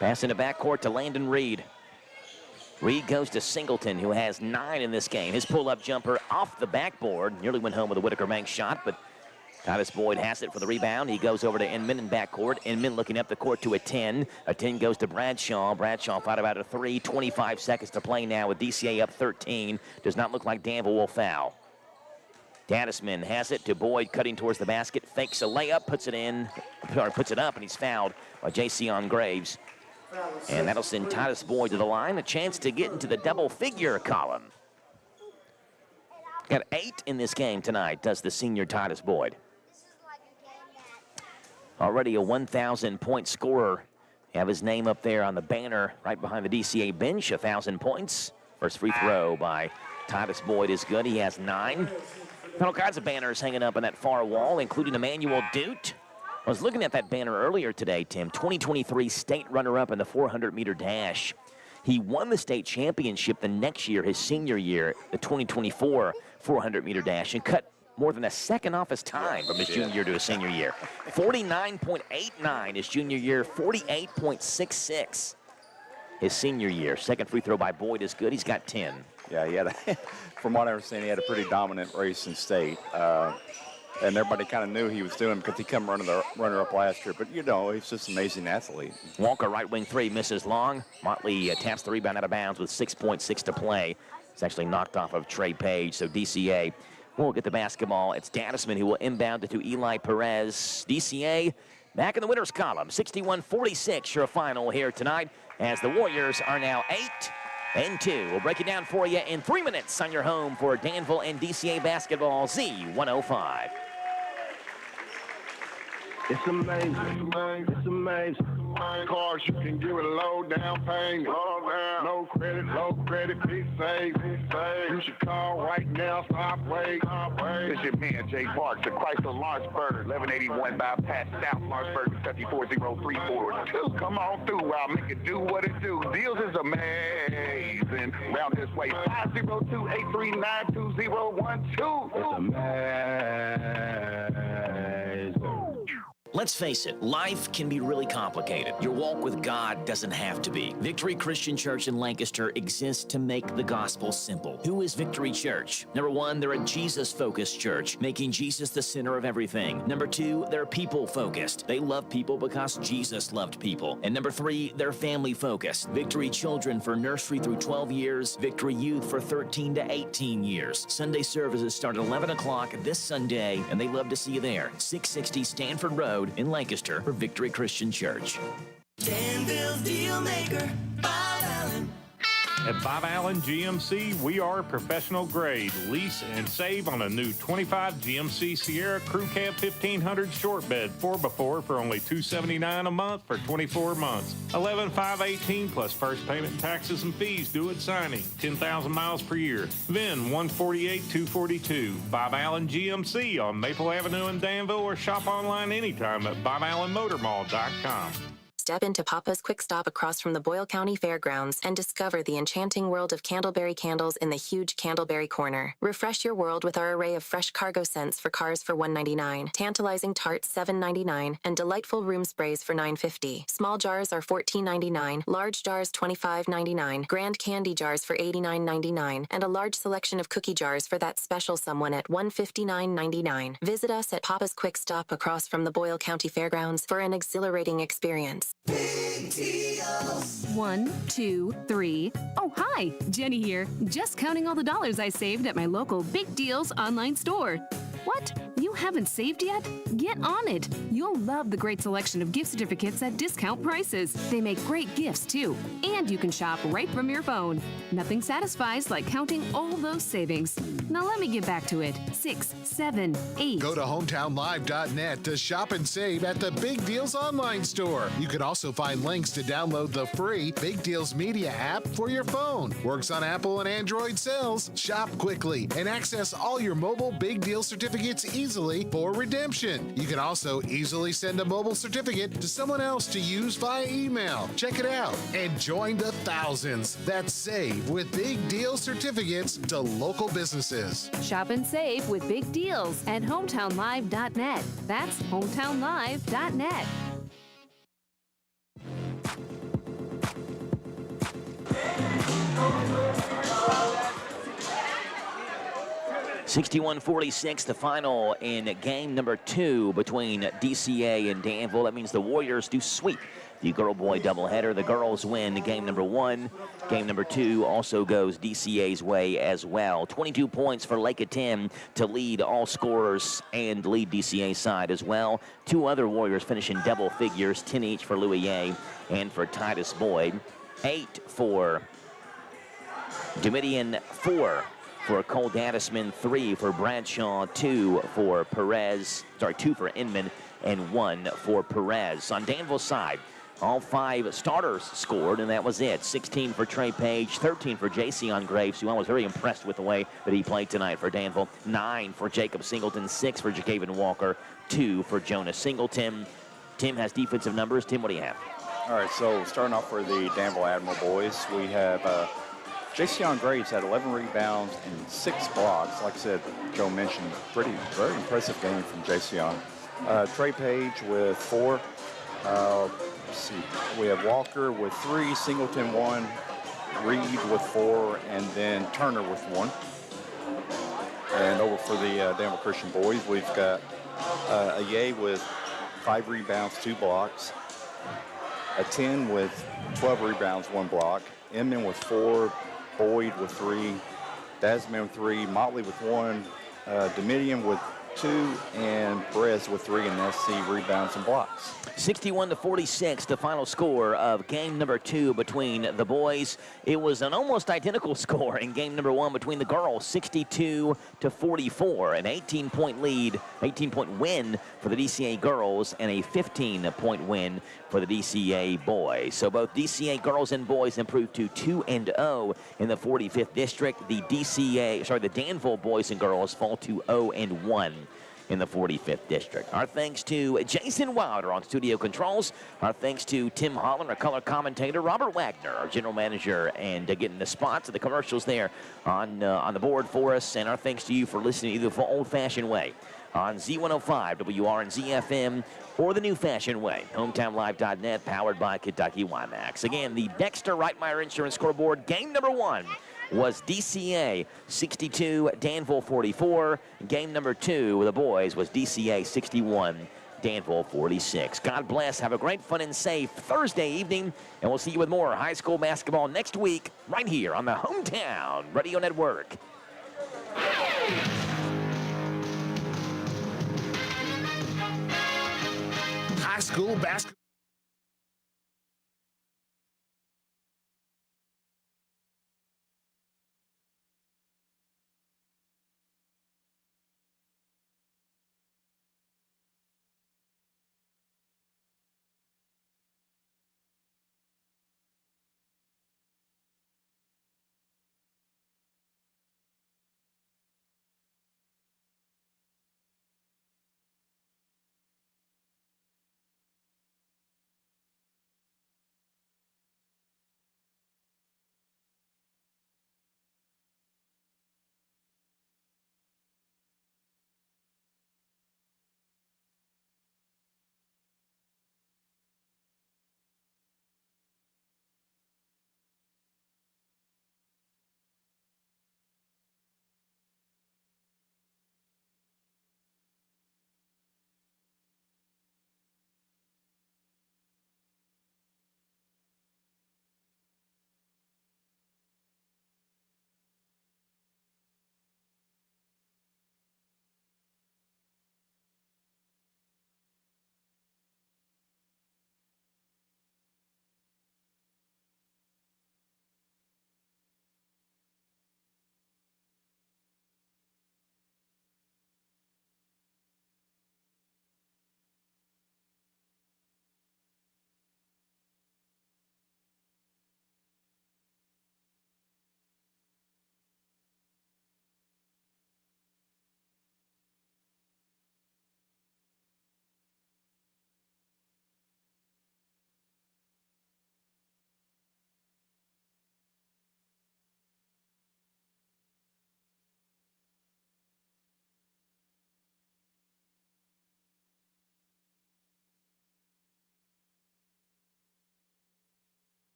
Pass in the backcourt to Landon Reed. Reed goes to Singleton, who has 9 in this game. His pull-up jumper off the backboard. Nearly went home with a Whitaker Bank shot, but Titus Boyd has it for the rebound. He goes over to Inman in backcourt. Inman looking up the court to a 10. A 10 goes to Bradshaw. Bradshaw fought about a 3. 25 seconds to play now with DCA up 13. Does not look like Danville will foul. Gaddisman has it to Boyd, cutting towards the basket. Fakes a layup, puts it in, or puts it up, and he's fouled by Jason Graves. And that'll send Titus Boyd to the line, a chance to get into the double-figure column. Got 8 in this game tonight, does the senior Titus Boyd. Already a 1,000-point scorer. Have his name up there on the banner right behind the DCA bench, 1,000 points. First free throw by Titus Boyd is good. He has 9. All kinds of banners hanging up on that far wall, including Emmanuel Dute. I was looking at that banner earlier today, Tim. 2023 state runner-up in the 400-meter dash. He won the state championship the next year, his senior year, the 2024 400-meter dash, and cut more than a second off his time from his junior year to his senior year. 49.89 his junior year, 48.66 his senior year. Second free throw by Boyd is good. He's got 10. Yeah, he had from what I understand, he had a pretty dominant race in state. And everybody kind of knew he was doing because he come runner-up last year. But, you know, he's just an amazing athlete. Walker, right wing 3, misses long. Motley taps the rebound out of bounds with 6.6 to play. It's actually knocked off of Trey Page, so DCA will get the basketball. It's Dadisman who will inbound it to Eli Perez. DCA back in the winner's column. 61-46 your final here tonight as the Warriors are now 8-2. We'll break it down for you in 3 minutes on your home for Danville and DCA basketball, Z105. It's amazing, it's amazing. Cars, you can give it a low down payment. No credit, be safe. You should call right now, stop wait. It's your man, Jay Parks, at Chrysler Lawrenceburg, 1181 bypass South Lawrenceburg, Kentucky 40342. Come on through, I'll make it do what it do. Deals is amazing. Round this way, 502-839-2012. It's amazing. Let's face it, life can be really complicated. Your walk with God doesn't have to be. Victory Christian Church in Lancaster exists to make the gospel simple. Who is Victory Church? Number 1, they're a Jesus-focused church, making Jesus the center of everything. Number 2, they're people-focused. They love people because Jesus loved people. And number 3, they're family-focused. Victory Children for nursery through 12 years, Victory Youth for 13 to 18 years. Sunday services start at 11 o'clock this Sunday, and they love to see you there. 660 Stanford Road in Lancaster for Victory Christian Church. Danville's deal maker, Bob Allen. At Bob Allen GMC, we are professional grade. Lease and save on a new 25 GMC Sierra Crew Cab 1500 short bed 4x4 for only $279 a month for 24 months. 11,518 plus first payment, taxes and fees due at signing. 10,000 miles per year. VIN 148-242. Bob Allen GMC on Maple Avenue in Danville, or shop online anytime at BobAllenMotorMall.com. Step into Papa's Quick Stop across from the Boyle County Fairgrounds and discover the enchanting world of Candleberry candles in the huge Candleberry Corner. Refresh your world with our array of fresh cargo scents for cars for $1.99, tantalizing tarts $7.99, and delightful room sprays for $9.50. Small jars are $14.99, large jars $25.99, grand candy jars for $89.99, and a large selection of cookie jars for that special someone at $159.99. Visit us at Papa's Quick Stop across from the Boyle County Fairgrounds for an exhilarating experience. Big deals. 1, 2, 3. Oh, hi, Jenny here. Just counting all the dollars I saved at my local Big Deals online store. What? You haven't saved yet? Get on it. You'll love the great selection of gift certificates at discount prices. They make great gifts, too. And you can shop right from your phone. Nothing satisfies like counting all those savings. Now let me get back to it. 6, 7, 8. Go to hometownlive.net to shop and save at the Big Deals online store. You can also find links to download the free Big Deals Media app for your phone. Works on Apple and Android cells. Shop quickly and access all your mobile Big Deal certificates easily for redemption. You can also easily send a mobile certificate to someone else to use via email. Check it out and join the thousands that save with Big Deal certificates to local businesses. Shop and save with Big Deals at hometownlive.net. That's hometownlive.net. 61-46, the final in game number 2 between DCA and Danville. That means the Warriors do sweep the girl-boy doubleheader. The girls win game number 1. Game number 2 also goes DCA's way as well. 22 points for Lake of 10 to lead all scorers and lead DCA's side as well. 2 other Warriors finish in double figures, 10 each for Louis Ye and for Titus Boyd. 8 for Domitian, 4 for Cole Dadisman, 3 for Bradshaw, 2 for Inman, and 1 for Perez. On Danville's side, all 5 starters scored, and that was it. 16 for Trey Page, 13 for Jason Graves, who I was very impressed with the way that he played tonight for Danville. 9 for Jacob Singleton, 6 for Jacaven Walker, 2 for Jonas Singleton. Tim has defensive numbers. Tim, what do you have? All right, so starting off for the Danville Admiral boys, we have Jason Graves had 11 rebounds and 6 blocks. Like I said, Joe mentioned, very impressive game from Jason. Trey Page with 4. Let's see, we have Walker with 3, Singleton 1, Reed with 4, and then Turner with 1. And over for the Danville Christian boys, we've got Aye with 5 rebounds, 2 blocks. A 10 with 12 rebounds, 1 block. Inman with 4, Boyd with 3, Dasman with 3, Motley with 1, Domitian with 2, and Perez with 3, and SC rebounds and blocks. 61-46, the final score of game number 2 between the boys. It was an almost identical score in game number 1 between the girls, 62-44, an 18-point lead, 18-point win for the DCA girls, and a 15-point win for the DCA boys. So both DCA girls and boys improved to 2-0 in the 45th district. The Danville boys and girls fall to 0-1 in the 45th district. Our thanks to Jason Wilder on studio controls. Our thanks to Tim Holland, our color commentator, Robert Wagner, our general manager, and getting the spots of the commercials there on the board for us. And our thanks to you for listening either the old-fashioned way on Z105, WRNZ FM, or the new-fashioned way, hometownlive.net, powered by Kentucky WiMAX. Again, the Dexter Reitmeyer Insurance Scoreboard, game number 1 was DCA 62, Danville 44. Game number 2 with the boys was DCA 61, Danville 46. God bless. Have a great, fun, and safe Thursday evening, and we'll see you with more high school basketball next week right here on the Hometown Radio Network. High school basketball.